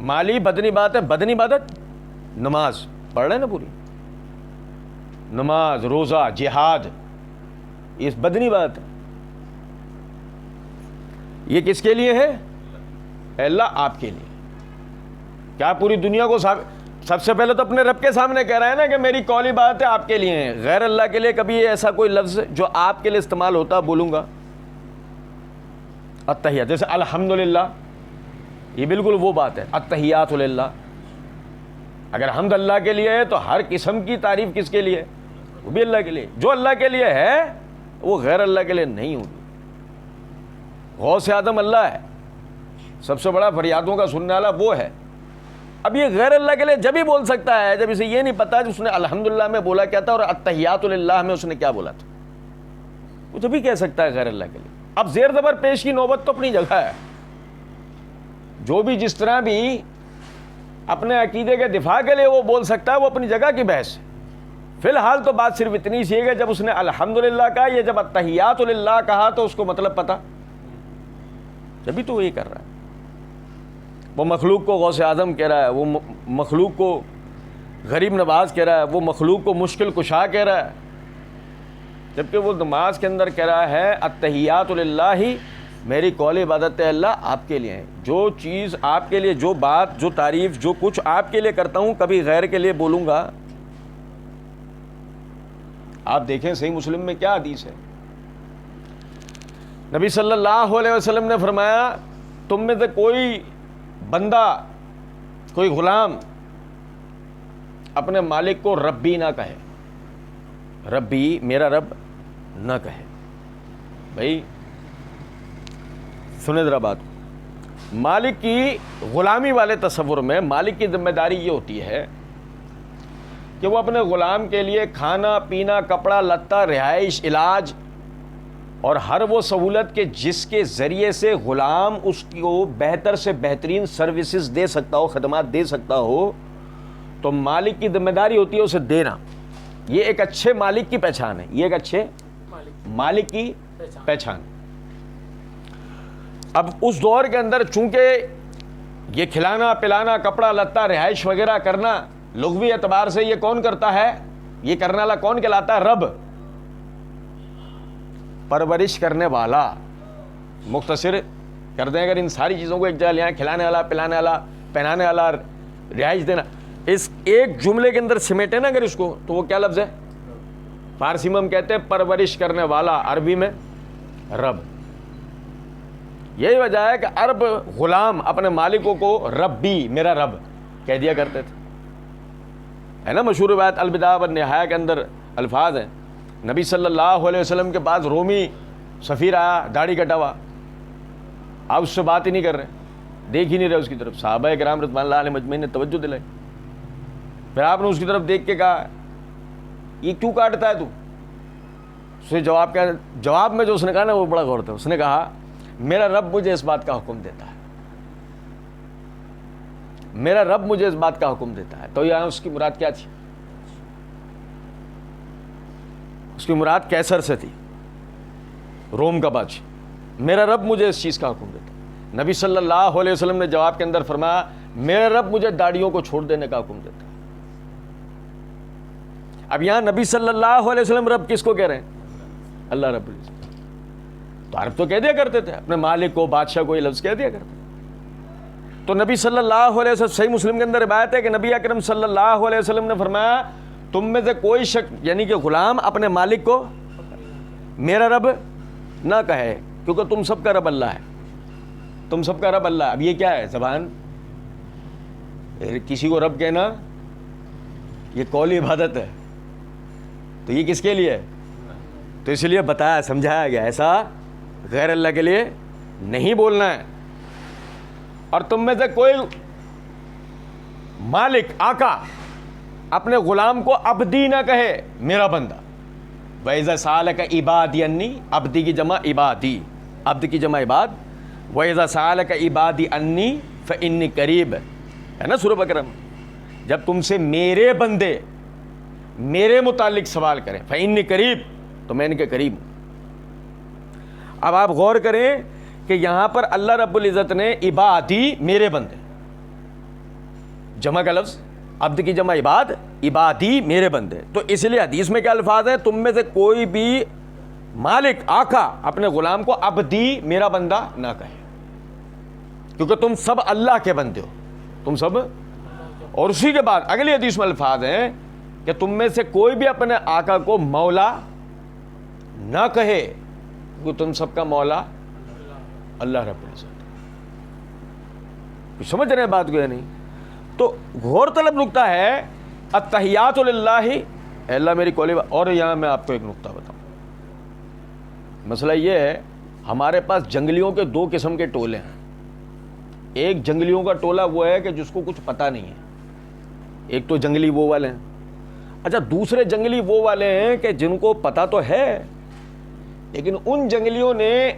مالی بدنی بات ہے. بدنی عبادت نماز پڑھ رہے ہیں نا، پوری نماز، روزہ، جہاد، یہ بدنی بات ہے. یہ کس کے لیے ہے؟ اے اللہ آپ کے لیے. کیا پوری دنیا کو سب سے پہلے تو اپنے رب کے سامنے کہہ رہا ہے نا کہ میری قولی بات ہے آپ کے لیے ہے. غیر اللہ کے لیے کبھی ایسا کوئی لفظ جو آپ کے لیے استعمال ہوتا بولوں گا؟ التحیات جیسے الحمدللہ، یہ بالکل وہ بات ہے. التحیات للہ، اگر حمد اللہ کے لیے ہے تو ہر قسم کی تعریف کس کے لیے؟ وہ بھی اللہ کے لیے. جو اللہ کے لیے ہے وہ غیر اللہ کے لیے نہیں ہوگی. غوث اعظم اللہ ہے، سب سے بڑا فریادوں کا سننے والا وہ ہے. اب یہ غیر اللہ کے لیے جب ہی بول سکتا ہے جب اسے یہ نہیں پتا کہ اس نے الحمدللہ میں بولا کیا تھا اور التحیات للہ میں اس نے کیا بولا تھا. وہ جب بھی کہہ سکتا ہے غیر اللہ کے لیے. اب زیر زبر پیش کی نوبت تو اپنی جگہ ہے. جو بھی جس طرح بھی اپنے عقیدے کے دفاع کے لیے وہ بول سکتا ہے وہ اپنی جگہ کی بحث ہے. فی الحال تو بات صرف اتنی سی ہے کہ جب اس نے الحمدللہ کہا، یہ جب التحیات للہ کہا تو اس کو مطلب پتا، جبھی تو وہ یہ کر رہا ہے. وہ مخلوق کو غوث اعظم کہہ رہا ہے، وہ مخلوق کو غریب نواز کہہ رہا ہے، وہ مخلوق کو مشکل کشا کہہ رہا ہے، جبکہ وہ نماز کے اندر کہہ رہا ہے التحیات للہ میری قول عبادت ہے اللہ آپ کے لیے ہے. جو چیز آپ کے لیے، جو بات، جو تعریف، جو کچھ آپ کے لیے کرتا ہوں کبھی غیر کے لیے بولوں گا. آپ دیکھیں صحیح مسلم میں کیا حدیث ہے. نبی صلی اللہ علیہ وسلم نے فرمایا تم میں سے کوئی بندہ، کوئی غلام اپنے مالک کو ربی نہ کہے، ربی میرا رب نہ کہے. بھائی سنیں ذرا بات. مالک کی غلامی والے تصور میں مالک کی ذمہ داری یہ ہوتی ہے کہ وہ اپنے غلام کے لیے کھانا پینا، کپڑا لتا، رہائش، علاج اور ہر وہ سہولت کے جس کے ذریعے سے غلام اس کو بہتر سے بہترین سروسز دے سکتا ہو، خدمات دے سکتا ہو، تو مالک کی ذمہ داری ہوتی ہے اسے دینا. یہ ایک اچھے مالک کی پہچان ہے، یہ ایک اچھے مالک کی پہچان. اب اس دور کے اندر چونکہ یہ کھلانا پلانا، کپڑا لتا، رہائش وغیرہ کرنا لغوی اعتبار سے یہ کون کرتا ہے؟ یہ کرنے والا کون کہلاتا ہے؟ رب. پرورش کرنے والا. مختصر کر دیں اگر ان ساری چیزوں کو ایک جگہ لے آئیں, کھلانے والا, پلانے والا, پہنانے والا, رہائش دینا, اس ایک جملے کے اندر سمیٹے نا اگر اس کو, تو وہ کیا لفظ ہے؟ فارسی میں ہم کہتے ہیں پرورش کرنے والا, عربی میں رب. یہی وجہ ہے کہ عرب غلام اپنے مالکوں کو ربی, میرا رب کہہ دیا کرتے تھے. ہے نا مشہور روایت البدایہ والنہایہ کے اندر الفاظ ہیں, نبی صلی اللہ علیہ وسلم کے پاس رومی سفیر آیا, داڑھی کٹا ہوا, آپ اس سے بات ہی نہیں کر رہے, دیکھ ہی نہیں رہے اس کی طرف. صحابہ کرام رضوان اللہ علیہم اجمعین نے توجہ دلائی. پھر آپ نے اس کی طرف دیکھ کے کہا یہ کیوں کاٹتا ہے تو؟ اس نے جواب میں جو اس نے کہا نا وہ بڑا غور تھا. اس نے کہا میرا رب مجھے اس بات کا حکم دیتا ہے, میرا رب مجھے اس بات کا حکم دیتا ہے. تو یہاں اس کی مراد کیا تھی؟ اس کی مراد کیسر سے تھی, روم کا بادشاہ. میرا رب مجھے اس چیز کا حکم دیتا ہے. نبی صلی اللہ علیہ وسلم نے جواب کے اندر فرمایا میرا رب مجھے داڑھیوں کو چھوڑ دینے کا حکم دیتا ہے. اب یہاں نبی صلی اللہ علیہ وسلم رب کس کو کہہ رہے ہیں؟ اللہ رب العزت. تو عرب تو کہہ دیا کرتے تھے اپنے مالک کو, بادشاہ کو یہ لفظ کہہ دیا کرتے. تو نبی صلی اللہ علیہ وسلم, صحیح مسلم کے اندر روایت ہے کہ نبی اکرم صلی اللہ علیہ وسلم نے فرمایا تم میں سے کوئی شخص یعنی کہ غلام اپنے مالک کو میرا رب نہ کہے, کیونکہ تم سب کا رب اللہ ہے, تم سب کا رب اللہ ہے. اب یہ کیا ہے زبان, کسی کو رب کہنا یہ قولی عبادت ہے, تو یہ کس کے لیے ہے؟ تو اس لیے بتایا سمجھایا گیا ایسا غیر اللہ کے لیے نہیں بولنا ہے. اور تم میں سے کوئی مالک آقا اپنے غلام کو عبدی نہ کہے, میرا بندہ. وَإِذَا سَأَلَكَ عِبَادِي عَنِّي, عبدی کی جمع عبادی, عبد کی جمع عباد. وَإِذَا سَأَلَكَ عِبَادِي عَنِّي فَإِنِّي قَرِيبٌ, ہے نا سورہ بقرہ میں. جب تم سے میرے بندے میرے متعلق سوال کریں فَإِنِّي قَرِيبٌ, تو میں ان کے قریب ہوں. اب آپ غور کریں کہ یہاں پر اللہ رب العزت نے عبادی میرے بندے, جمع کا لفظ, عبد کی جمع عباد, عبادی میرے بندے. تو اس لیے حدیث میں کیا الفاظ ہیں, تم میں سے کوئی بھی مالک آقا اپنے غلام کو عبدی میرا بندہ نہ کہے, کیونکہ تم سب اللہ کے بندے ہو, تم سب. اور اسی کے بعد اگلی حدیث میں الفاظ ہیں کہ تم میں سے کوئی بھی اپنے آقا کو مولا نہ کہے, کیونکہ تم سب کا مولا اللہ رب العزت. سمجھ رہے ہیں بات کو یا نہیں؟ تو غور طلب نقطہ ہے التحیات للہ, اے اللہ میری قولی. اور یہاں میں آپ کو ایک نقطہ بتاؤں, مسئلہ یہ ہے ہمارے پاس جنگلیوں کے دو قسم کے ٹولے ہیں. ایک جنگلیوں کا ٹولہ وہ ہے کہ جس کو کچھ پتہ نہیں ہے, ایک تو جنگلی وہ والے ہیں. اچھا دوسرے جنگلی وہ والے ہیں کہ جن کو پتہ تو ہے, لیکن ان جنگلیوں نے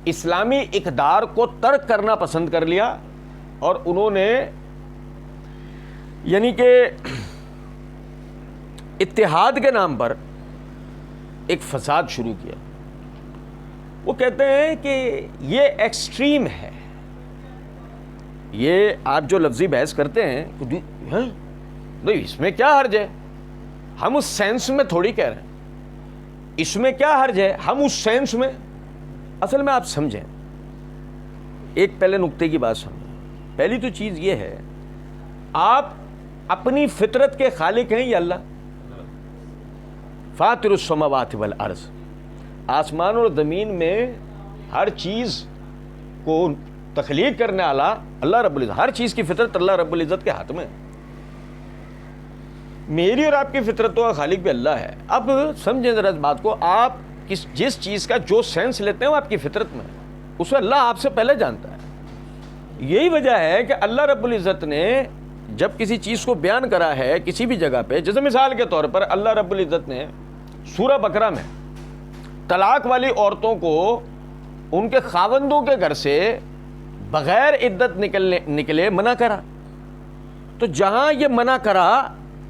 اسلامی اقدار کو ترک کرنا پسند کر لیا اور انہوں نے یعنی کہ اتحاد کے نام پر ایک فساد شروع کیا. وہ کہتے ہیں کہ یہ ایکسٹریم ہے. یہ آپ جو لفظی بحث کرتے ہیں نہیں, اس میں کیا حرج ہے, ہم اس سینس میں تھوڑی کہہ رہے ہیں, اس میں کیا حرج ہے, ہم اس سینس میں. اصل میں آپ سمجھیں, ایک پہلے نقطے کی بات سمجھیں. پہلی تو چیز یہ ہے آپ اپنی فطرت کے خالق ہیں یا اللہ؟ فاطر السماوات والارض, آسمان اور زمین میں ہر چیز کو تخلیق کرنے والا اللہ رب العزت. ہر چیز کی فطرت اللہ رب العزت کے ہاتھ میں. میری اور آپ کی فطرتوں کا خالق بھی اللہ ہے. اب سمجھیں ذرا اس بات کو, آپ جس چیز کا جو سینس لیتے ہیں وہ آپ کی فطرت میں, اسے اللہ آپ سے پہلے جانتا ہے. یہی وجہ ہے کہ اللہ رب العزت نے جب کسی چیز کو بیان کرا ہے کسی بھی جگہ پہ, جیسے مثال کے طور پر اللہ رب العزت نے سورہ بقرہ میں طلاق والی عورتوں کو ان کے خاوندوں کے گھر سے بغیر عدت نکلے منع کرا. تو جہاں یہ منع کرا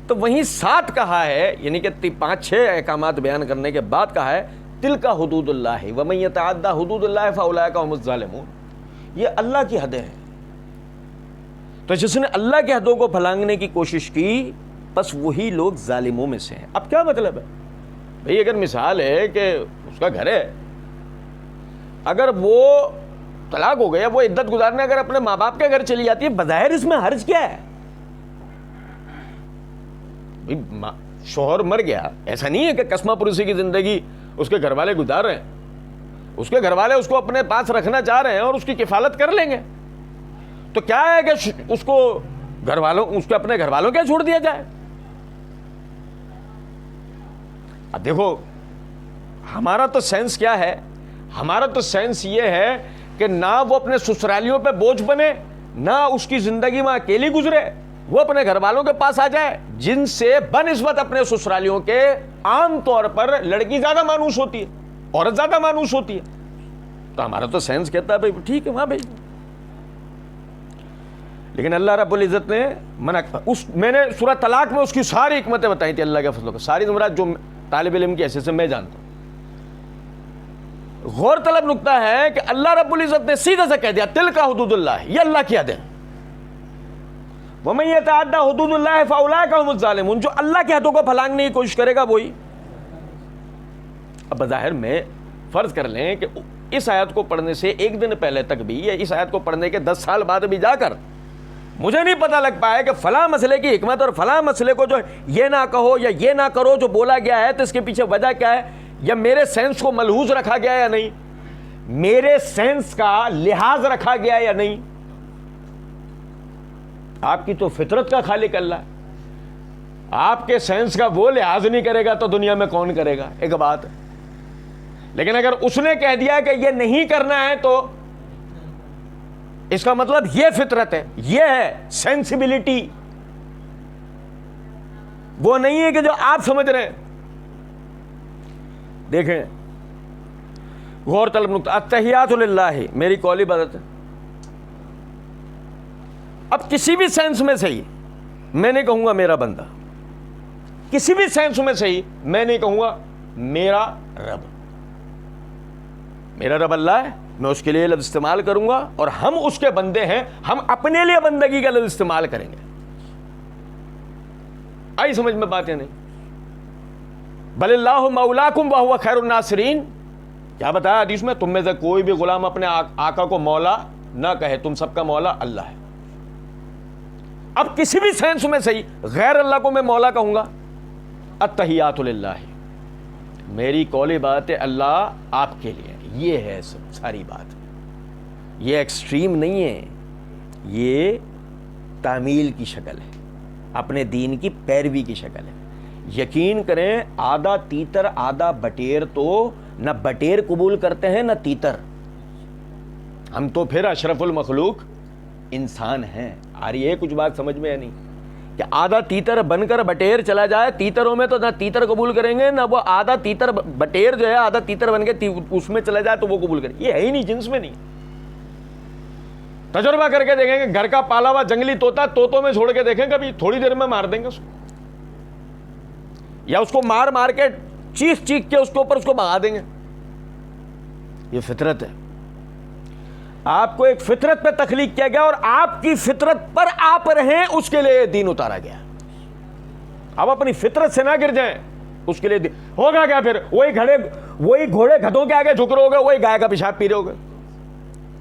تو وہیں ساتھ کہا ہے, یعنی کہ 5-6 احکامات بیان کرنے کے بعد کہا ہے تلک حدود اللہ ومن یتعدی حدود اللہ فاولئک هم الظالمون. یہ اللہ کی حدیں ہیں. تو جس نے اللہ کی حدوں کو پھلانگنے کی کوشش کی بس وہی لوگ ظالموں میں سے ہیں. اب کیا مطلب ہے بھئی, اگر مثال ہے کہ اس کا گھر ہے اگر وہ طلاق ہو گیا, وہ عدت گزارنے اگر اپنے ماں باپ کے گھر چلی جاتی ہے, بظاہر اس میں حرج کیا ہے؟ شوہر مر گیا, ایسا نہیں ہے کہ کسمہ پروسی کی زندگی اس کے گھر والے گزار رہے ہیں, اس کے گھر والے اس کو اپنے پاس رکھنا چاہ رہے ہیں اور اس کی کفالت کر لیں گے, تو کیا ہے کہ اس کو اس کے اپنے گھر والوں کیا چھوڑ دیا جائے؟ اب دیکھو ہمارا تو سینس کیا ہے, ہمارا تو سینس یہ ہے کہ نہ وہ اپنے سسرالیوں پہ بوجھ بنے, نہ اس کی زندگی میں اکیلی گزرے, وہ اپنے گھر والوں کے پاس آ جائے جن سے بنسبت اپنے سسرالیوں کے عام طور پر لڑکی زیادہ مانوس ہوتی ہے, عورت زیادہ مانوس ہوتی ہے. تو ہمارا تو سینس کہتا ہے بھائی ٹھیک ہے وہاں بھائی, لیکن اللہ رب العزت نے منع. میں نے سورہ طلاق میں اس کی ساری حکمتیں بتائی تھی اللہ کے فضل و کرم, ساری مراد جو طالب علم کی حیثیت سے میں جانتا ہوں. غور طلب نقطہ ہے کہ اللہ رب العزت نے سیدھے سے کہہ دیا تلک حدود اللہ, یہ اللہ کی حد ہے. وَمَن يَتَعَدَّ حُدُودَ اللَّهِ فَأُولَٰئِكَ هُمُ الظَّالِمُونَ, جو اللہ کی حدوں کو پھلانگنے کی کوشش کرے گا وہی. اب بظاہر میں فرض کر لیں کہ اس آیت کو پڑھنے سے ایک دن پہلے تک بھی, یا اس آیت کو پڑھنے کے 10 سال بعد بھی جا کر مجھے نہیں پتہ لگ پایا کہ فلاں مسئلے کی حکمت اور فلاں مسئلے کو جو یہ نہ کہو یا یہ نہ کرو جو بولا گیا ہے تو اس کے پیچھے وجہ کیا ہے, یا میرے سینس کو ملحوظ رکھا گیا یا نہیں, میرے سینس کا لحاظ رکھا گیا یا نہیں. آپ کی تو فطرت کا خالق اللہ ہے, آپ کے سینس کا وہ لحاظ نہیں کرے گا تو دنیا میں کون کرے گا, ایک بات ہے. لیکن اگر اس نے کہہ دیا کہ یہ نہیں کرنا ہے تو اس کا مطلب یہ فطرت ہے, یہ ہے سینسیبلٹی, وہ نہیں ہے کہ جو آپ سمجھ رہے ہیں. دیکھیں غور طلب نقطہ, التحیات للہ, میری قولی عبادت ہے. اب کسی بھی سینس میں صحیح میں نہیں کہوں گا میرا بندہ, کسی بھی سینس میں صحیح میں نہیں کہوں گا میرا رب. میرا رب اللہ ہے, میں اس کے لیے لفظ استعمال کروں گا, اور ہم اس کے بندے ہیں, ہم اپنے لیے بندگی کا لفظ استعمال کریں گے. آئی سمجھ میں بات ہے نہیں؟ بل اللہ مولاکم وہو خیر الناصرین, کیا بتایا حدیث میں, تم میں سے کوئی بھی غلام اپنے آقا کو مولا نہ کہے, تم سب کا مولا اللہ ہے. اب کسی بھی سینس میں صحیح غیر اللہ کو میں مولا کہوں گا. التحیات للہ, میری قولی بات ہے اللہ آپ کے لیے, یہ ہے ساری بات. یہ ایکسٹریم نہیں ہے, یہ تعمیل کی شکل ہے, اپنے دین کی پیروی کی شکل ہے. یقین کریں آدھا تیتر آدھا بٹیر تو نہ بٹیر قبول کرتے ہیں نہ تیتر, ہم تو پھر اشرف المخلوق انسان ہیں. آ رہی ہے کچھ بات سمجھ میں یا نہیں؟ کہ آدھا تیتر بن کر بٹیر چلا جائے, تیتروں میں تو نہ تیتر قبول کریں گے, نہ وہ آدھا تیتر بٹیر جو ہے آدھا تیتر بن کے اس میں چلا جائے تو وہ قبول کریں. یہ ہے ہی نہیں, جنس میں نہیں. تجربہ کر کے دیکھیں گے, گھر کا پالا ہوا جنگلی طوطا طوطوں میں چھوڑ کے دیکھیں, کبھی تھوڑی دیر میں مار دیں گے اس کو, یا اس کو مار مار کے چیخ چیخ کے اس کے اوپر اس کو بھگا دیں گے. یہ فطرت ہے. آپ کو ایک فطرت پہ تخلیق کیا گیا, اور آپ کی فطرت پر آپ رہیں, اس کے لیے دین اتارا گیا. آپ اپنی فطرت سے نہ گر جائیں, اس کے لیے ہوگا کیا پھر؟ وہی گھوڑے گدھوں کے آگے جھک رہے ہوگے, وہی گائے کا پیشاب پی رہے ہوگے.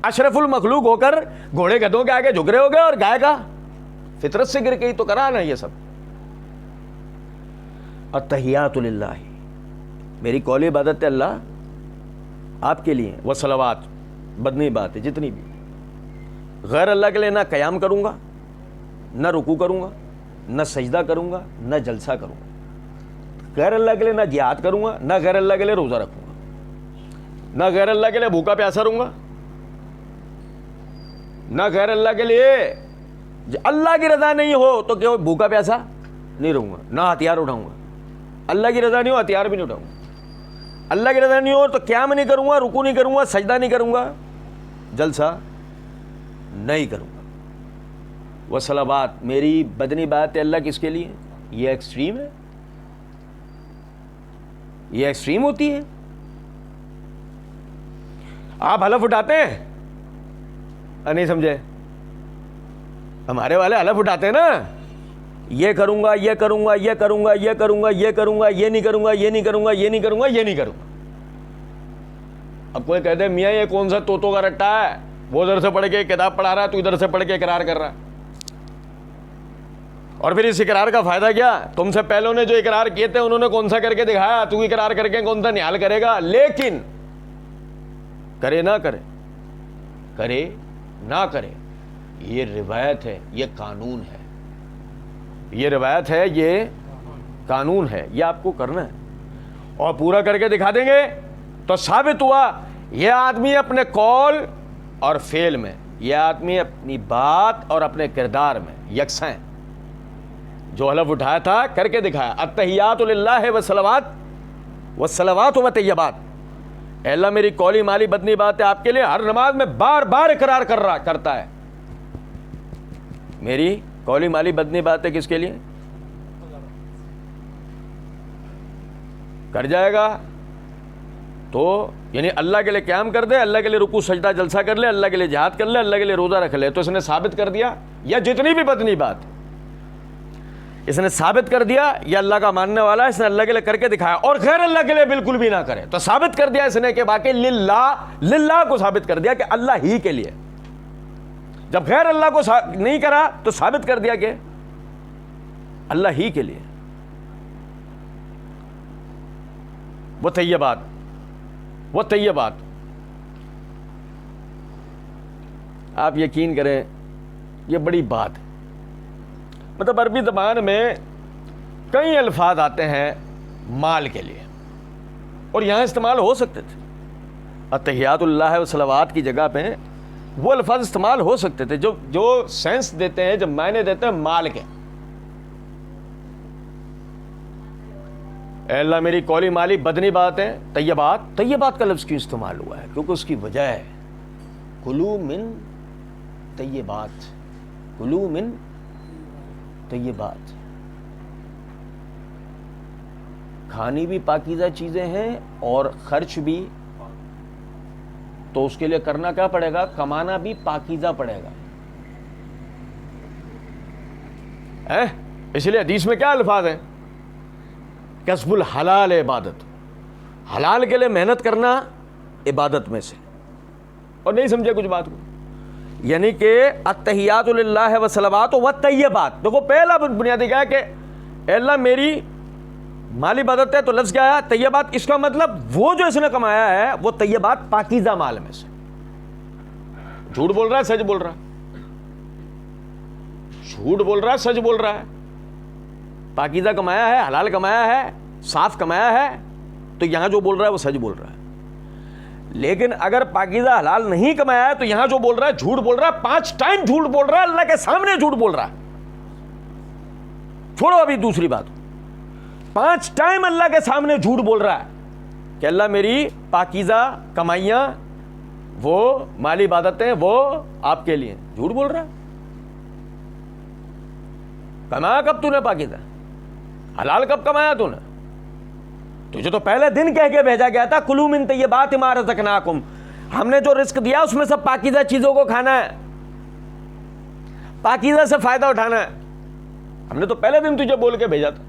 اشرف المخلوق ہو کر گھوڑے گدھوں کے آگے جھک رہے ہوگے, اور گائے کا فطرت سے گر گئی تو کرا نا یہ سب. التحیات للہ, میری قولی عبادت ہے اللہ آپ کے لیے. والصلوات, بدنی بات ہے جتنی بھی, غیر اللہ کے لیے نہ قیام کروں گا, نہ رکوع کروں گا, نہ سجدہ کروں گا, نہ جلسہ کروں گا. غیر اللہ کے لیے نہ جہاد کروں گا, نہ غیر اللہ کے لیے روزہ رکھوں گا, نہ غیر اللہ کے لیے بھوکا پیاسا رہوں گا, نہ غیر اللہ کے لیے اللہ کی رضا نہیں ہو تو کہ بھوکا پیاسا نہیں رہوں گا, نہ ہتھیار اٹھاؤں گا. اللہ کی رضا نہیں ہو ہتھیار بھی نہیں اٹھاؤں گا. اللہ کی رضا نہیں ہو تو قیام نہیں کروں گا, رکوع نہیں کروں گا, سجدہ نہیں کروں گا, جلسہ نہیں کروں گا. والصلوات, میری بدنی بات ہے اللہ کس کے لیے؟ یہ ایکسٹریم ہے, یہ ایکسٹریم ہوتی ہے. آپ حلف اٹھاتے ہیں, نہیں سمجھے؟ ہمارے والے حلف اٹھاتے ہیں نا, یہ کروں گا, یہ کروں گا, یہ کروں گا, یہ کروں گا, یہ کروں گا, یہ نہیں کروں گا, یہ نہیں کروں گا, یہ نہیں کروں گا, یہ نہیں کروں گا. اب کوئی کہتے ہیں میاں یہ کون سا طوطوں کا رٹا ہے، وہ ادھر سے پڑھ کے کتاب پڑھا رہا ہے، تو ادھر سے پڑھ کے اقرار کر رہا ہے، اور پھر اس اقرار کا فائدہ کیا؟ تم سے پہلوں نے جو اقرار کیے تھے انہوں نے کون سا کر کے دکھایا، تو اقرار کر کے کون سا نہال کرے گا؟ لیکن کرے نہ کرے، کرے نہ کرے، یہ روایت ہے، یہ قانون ہے، یہ روایت ہے، یہ قانون ہے، یہ آپ کو کرنا ہے، اور پورا کر کے دکھا دیں گے تو ثابت ہوا یہ آدمی اپنے قول اور فعل میں، یہ آدمی اپنی بات اور اپنے کردار میں یکساں ہے۔ جو حلف اٹھایا تھا کر کے دکھایا، التحیات للہ والصلوات والصلوات وطیبات، اے اللہ میری قولی مالی بدنی بات ہے آپ کے لیے، ہر نماز میں بار بار اقرار کرتا ہے، میری قولی مالی بدنی بات ہے کس کے لیے؟ کر جائے گا تو یعنی اللہ کے لیے قیام کر دے، اللہ کے لیے رکوع سجدہ جلسہ کر لے، اللہ کے لیے جہاد کر لے، اللہ کے لیے روزہ رکھ لے، تو اس نے ثابت کر دیا، یا جتنی بھی بدنی بات اس نے ثابت کر دیا یہ اللہ کا ماننے والا ہے، اس نے اللہ کے لیے کر کے دکھایا، اور غیر اللہ کے لیے بالکل بھی نہ کرے، تو ثابت کر دیا اس نے کہ باقی للہ کو ثابت کر دیا کہ اللہ ہی کے لیے۔ جب غیر اللہ کو نہیں کرا تو ثابت کر دیا کہ اللہ ہی کے لیے۔ وہ طیبات، وہ طیبات، آپ یقین کریں یہ بڑی بات ہے، مطلب عربی زبان میں کئی الفاظ آتے ہیں مال کے لیے، اور یہاں استعمال ہو سکتے تھے، التحیات اللہ والصلوات کی جگہ پہ وہ الفاظ استعمال ہو سکتے تھے جو سینس دیتے ہیں، جب معنی دیتے ہیں مال کے۔ اے اللہ میری قولی مالی بدنی بات ہے، طیبات، طیبات کا لفظ کیوں استعمال ہوا ہے؟ کیونکہ اس کی وجہ ہے کلو من طیبات، کلو من طیبات، کھانی بھی پاکیزہ چیزیں ہیں اور خرچ بھی، تو اس کے لیے کرنا کیا پڑے گا؟ کمانا بھی پاکیزہ پڑے گا، اس لیے حدیث میں کیا الفاظ ہیں؟ کسب الحلال عبادت، حلال کے لیے محنت کرنا عبادت میں سے، اور نہیں سمجھے کچھ بات کو، یعنی کہ التحیات للہ والصلوات والطیبات، دیکھو پہلا بنیادی کیا ہے کہ اے اللہ میری مالی عبادت ہے، تو لفظ کیا ہے؟ طیبات، اس کا مطلب وہ جو اس نے کمایا ہے وہ طیبات پاکیزہ مال میں سے، جھوٹ بول رہا ہے سچ بول رہا ہے، جھوٹ بول رہا ہے سچ بول رہا ہے، پاکیزہ کمایا ہے، حلال کمایا ہے، صاف کمایا ہے، تو یہاں جو بول رہا ہے وہ سچ بول رہا ہے۔ لیکن اگر پاکیزہ حلال نہیں کمایا ہے تو یہاں جو بول رہا ہے جھوٹ بول رہا ہے، 5 ٹائم جھوٹ بول رہا ہے، اللہ کے سامنے جھوٹ بول رہا ہے۔ چھوڑو ابھی دوسری بات، 5 ٹائم اللہ کے سامنے جھوٹ بول رہا ہے کہ اللہ میری پاکیزہ کمائیاں، وہ مالی عبادتیں وہ آپ کے لیے، جھوٹ بول رہا ہے۔ کمایا کب تو نے پاکیزہ؟ حلال کب کمایا تو نے؟ تجھے تو پہلے دن کہہ کے بھیجا گیا تھا کلوا من طیبات ما رزقناکم، ہم نے جو رزق دیا اس میں سے پاکیزہ چیزوں کو کھانا ہے، پاکیزہ سے فائدہ اٹھانا ہے، ہم نے تو پہلے دن تجھے بول کے بھیجا تھا،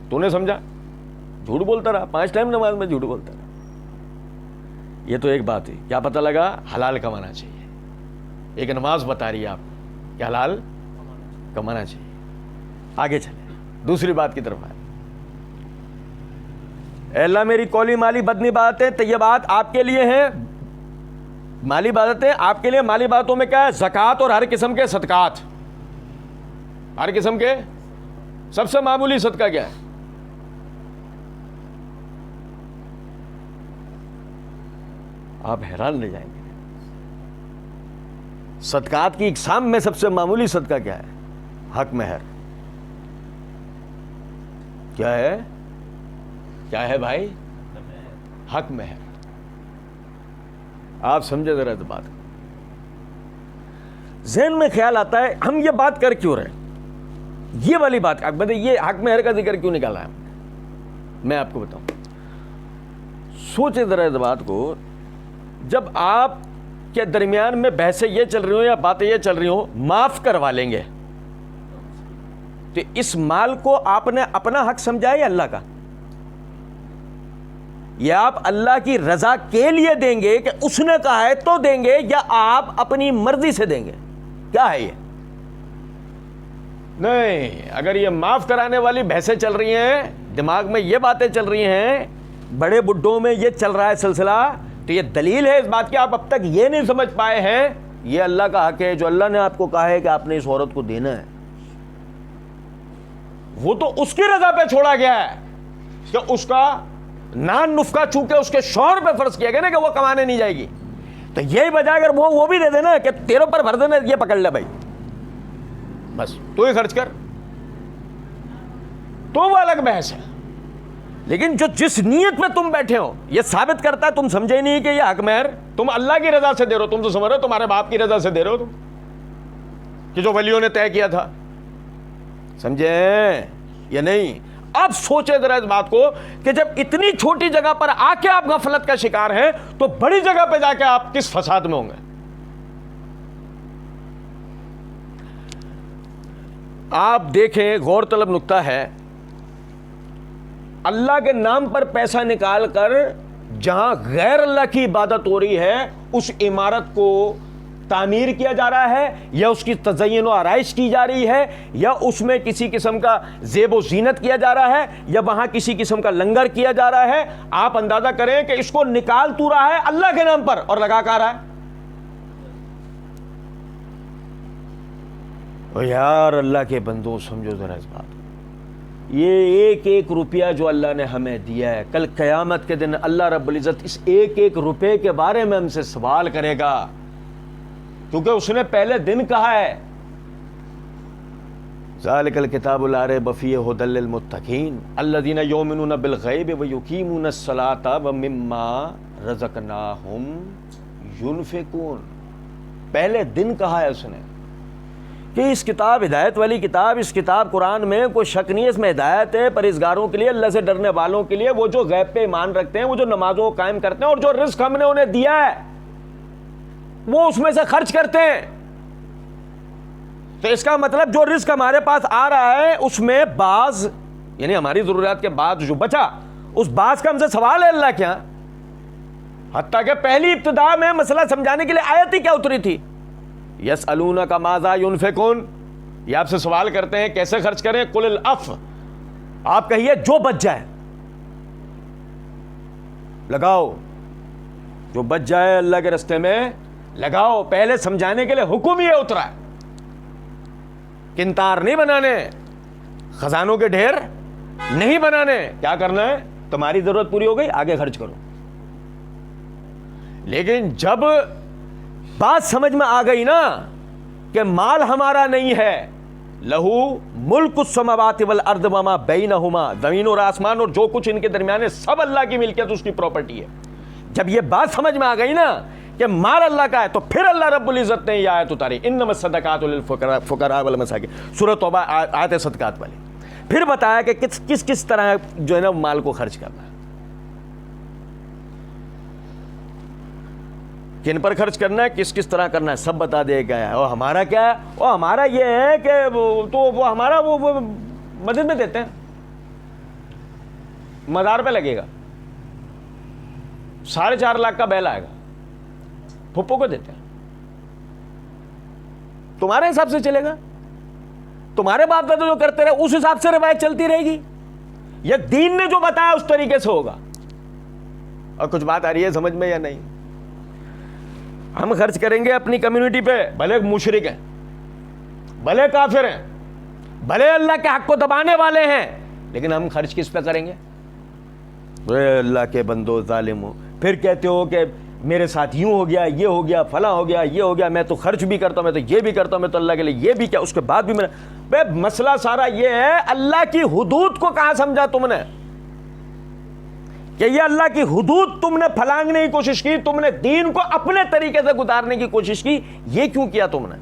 تو نے سمجھا، جھوٹ بولتا رہا، 5 ٹائم نماز میں جھوٹ بولتا رہا۔ یہ تو ایک بات ہے، کیا پتہ لگا؟ حلال کمانا چاہیے، ایک نماز بتا رہی ہے آپ کہ حلال کمانا چاہیے۔ آگے چلیں دوسری بات کی طرف آئے، اے اللہ میری قولی مالی بدنی باتیں طیبات آپ کے لیے ہیں، مالی عبادتیں آپ کے لیے، مالی باتوں میں کیا ہے؟ زکوٰۃ اور ہر قسم کے صدقات، ہر قسم کے، سب سے معمولی صدقہ کیا ہے؟ آپ حیران رہ جائیں گے، صدقات کی اقسام میں سب سے معمولی صدقہ کیا ہے؟ حق مہر۔ کیا ہے؟ کیا ہے بھائی؟ حق مہر۔ آپ سمجھے ذرا اس بات، ذہن میں خیال آتا ہے ہم یہ بات کر کیوں رہے، یہ والی بات، یہ حق مہر کا ذکر کیوں نکالا ہے؟ میں آپ کو بتاؤں، سوچے ذرا اس بات کو، جب آپ کے درمیان میں بحثیں یہ چل رہی ہوں یا باتیں یہ چل رہی ہوں معاف کروا لیں گے، تو اس مال کو آپ نے اپنا حق سمجھا ہے یا اللہ کا؟ یہ آپ اللہ کی رضا کے لیے دیں گے کہ اس نے کہا ہے تو دیں گے، یا آپ اپنی مرضی سے دیں گے؟ کیا ہے یہ؟ نہیں، اگر یہ معاف کرانے والی بحثیں چل رہی ہیں، دماغ میں یہ باتیں چل رہی ہیں، بڑے بڈھوں میں یہ چل رہا ہے سلسلہ، تو یہ دلیل ہے اس بات کی آپ اب تک یہ نہیں سمجھ پائے ہیں یہ اللہ کا حق ہے جو اللہ نے آپ کو کہا ہے کہ آپ نے اس عورت کو دینا ہے۔ وہ تو اس کی رضا پہ چھوڑا گیا ہے کہ اس کا نان نفقہ چونکہ اس کے شوہر پہ فرض کیا گیا نا کہ وہ کمانے نہیں جائے گی، تو یہی بجائے اگر وہ بھی دے دینا کہ تیروں پر بھر دینا، یہ پکڑ لے بھائی، بس تو ہی خرچ کر، تو وہ الگ بحث ہے۔ لیکن جو جس نیت میں تم بیٹھے ہو یہ ثابت کرتا ہے تم سمجھے نہیں کہ یہ حق مہر تم اللہ کی رضا سے دے رہے ہو، تم تو سمجھ رہے ہو تمہارے باپ کی رضا سے دے رہے ہو تم، کہ جو ولیوں نے طے کیا تھا، سمجھے یا نہیں؟ اب سوچے ذرا اس بات کو کہ جب اتنی چھوٹی جگہ پر آ کے آپ غفلت کا شکار ہیں تو بڑی جگہ پہ جا کے آپ کس فساد میں ہوں گے۔ آپ دیکھیں، غور طلب نکتہ ہے، اللہ کے نام پر پیسہ نکال کر جہاں غیر اللہ کی عبادت ہو رہی ہے اس عمارت کو تعمیر کیا جا رہا ہے، یا اس کی تزئین و آرائش کی جا رہی ہے، یا اس میں کسی قسم کا زیب و زینت کیا جا رہا ہے، یا وہاں کسی قسم کا لنگر کیا جا رہا ہے، آپ اندازہ کریں کہ اس کو نکال تو رہا ہے اللہ کے نام پر اور لگا کر رہا ہے۔ او یار اللہ کے بندو سمجھو ذرا اس بات، یہ ایک ایک روپیہ جو اللہ نے ہمیں دیا ہے، کل قیامت کے دن اللہ رب العزت اس ایک ایک روپے کے بارے میں ہم سے سوال کرے گا، کیونکہ اس نے پہلے دن کہا ہے ذالک الکتاب لا ریب فیہ ھدی للمتقین الذین یؤمنون بالغیب ویقیمون الصلاۃ ومما رزقناہم ینفقون۔ پہلے دن کہا ہے اس نے کہ اس کتاب ہدایت والی کتاب، اس کتاب قرآن میں کوئی شک نہیں ہے، اس میں ہدایت ہے پرہیزگاروں کے لیے، اللہ سے ڈرنے والوں کے لیے، وہ جو غیب پہ ایمان رکھتے ہیں، وہ جو نمازوں کو قائم کرتے ہیں، اور جو رزق ہم نے انہیں دیا ہے وہ اس میں سے خرچ کرتے ہیں۔ تو اس کا مطلب جو رزق ہمارے پاس آ رہا ہے اس میں بعض، یعنی ہماری ضروریات کے بعد جو بچا، اس بعض کا ہم سے سوال ہے اللہ کیا، حتیٰ کہ پہلی ابتدا میں مسئلہ سمجھانے کے لیے آیت ہی کیا اتری تھی، یسألونک ماذا ینفقون، یہ آپ سے سوال کرتے ہیں کیسے خرچ کریں، قل العفو، آپ کہیے جو بچ جائے لگاؤ، جو بچ جائے اللہ کے راستے میں لگاؤ۔ پہلے سمجھانے کے لیے حکم یہ اترا ہے، کنتار نہیں بنانے، خزانوں کے ڈھیر نہیں بنانے، کیا کرنا ہے تمہاری ضرورت پوری ہو گئی آگے خرچ کرو۔ لیکن جب بات سمجھ میں آ گئی نا کہ مال ہمارا نہیں ہے، لہو ملک السماوات والارض وما بینہما، زمین اور آسمان اور جو کچھ ان کے درمیان ہے سب اللہ کی ملکیت، اس کی پراپرٹی ہے، جب یہ بات سمجھ میں آ گئی نا کہ مال اللہ کا ہے، تو پھر اللہ رب العزت نے یہ آیت اتاری، انما الصدقات للفقراء والمساکین، سورۃ توبہ آیت صدقات والی، پھر بتایا کہ کس طرح جو ہے نا مال کو خرچ کرنا ہے، کن پر خرچ کرنا ہے، کس طرح کرنا ہے، سب بتا دیا گیا ہے۔ اور ہمارا کیا ہے، اور ہمارا یہ ہے کہ وہ ہمارا وہ مسجد میں دیتے ہیں، مزار پہ لگے گا، 4.5 لاکھ کا بیل آئے گا، پھپھو کو دیتے ہیں، تمہارے حساب سے چلے گا، تمہارے باپ دادا جو کرتے رہے اس حساب سے روایت چلتی رہے گی، یہ دین نے جو بتایا اس طریقے سے ہوگا۔ اور کچھ بات آ رہی ہے سمجھ میں یا نہیں؟ ہم خرچ کریں گے اپنی کمیونٹی پہ، بھلے مشرک ہیں، بھلے کافر ہیں، بھلے اللہ کے حق کو دبانے والے ہیں، لیکن ہم خرچ کس پہ کریں گے؟ اے اللہ کے بندو ظالمو، پھر کہتے ہو کہ میرے ساتھ یوں ہو گیا، یہ ہو گیا، فلاں ہو گیا، یہ ہو گیا، میں تو خرچ بھی کرتا ہوں، میں تو یہ بھی کرتا ہوں، میں تو اللہ کے لیے یہ بھی کیا، اس کے بعد بھی میں مسئلہ سارا یہ ہے اللہ کی حدود کو کہاں سمجھا تم نے کہ یہ اللہ کی حدود تم نے پھلانگنے کی کوشش کی، تم نے دین کو اپنے طریقے سے گزارنے کی کوشش کی، یہ کیوں کیا تم نے؟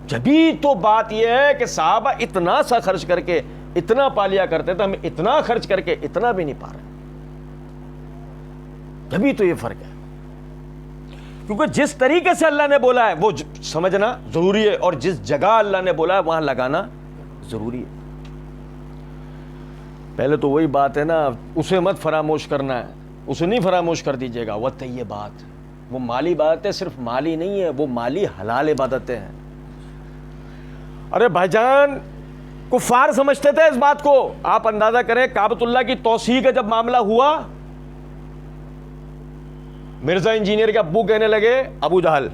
جبھی تو بات یہ ہے کہ صحابہ اتنا سا خرچ کر کے اتنا پا لیا کرتے تھے، ہم اتنا خرچ کر کے اتنا بھی نہیں پا رہے، جبھی تو یہ فرق ہے، کیونکہ جس طریقے سے اللہ نے بولا ہے وہ سمجھنا ضروری ہے، اور جس جگہ اللہ نے بولا ہے وہاں لگانا ضروری ہے۔ پہلے تو وہی بات ہے نا، اسے مت فراموش کرنا ہے، اسے نہیں فراموش کر دیجیے گا. وَالطَّیِّبَاتُ، وہ مالی عبادتیں صرف مالی نہیں ہے، وہ مالی حلال عبادتیں ہیں. ارے بھائی جان، کفار سمجھتے تھے اس بات کو. آپ اندازہ کریں کعبۃ اللہ کی توسیع کا جب معاملہ ہوا، مرزا انجینئر کے ابو کہنے لگے، ابو جہل،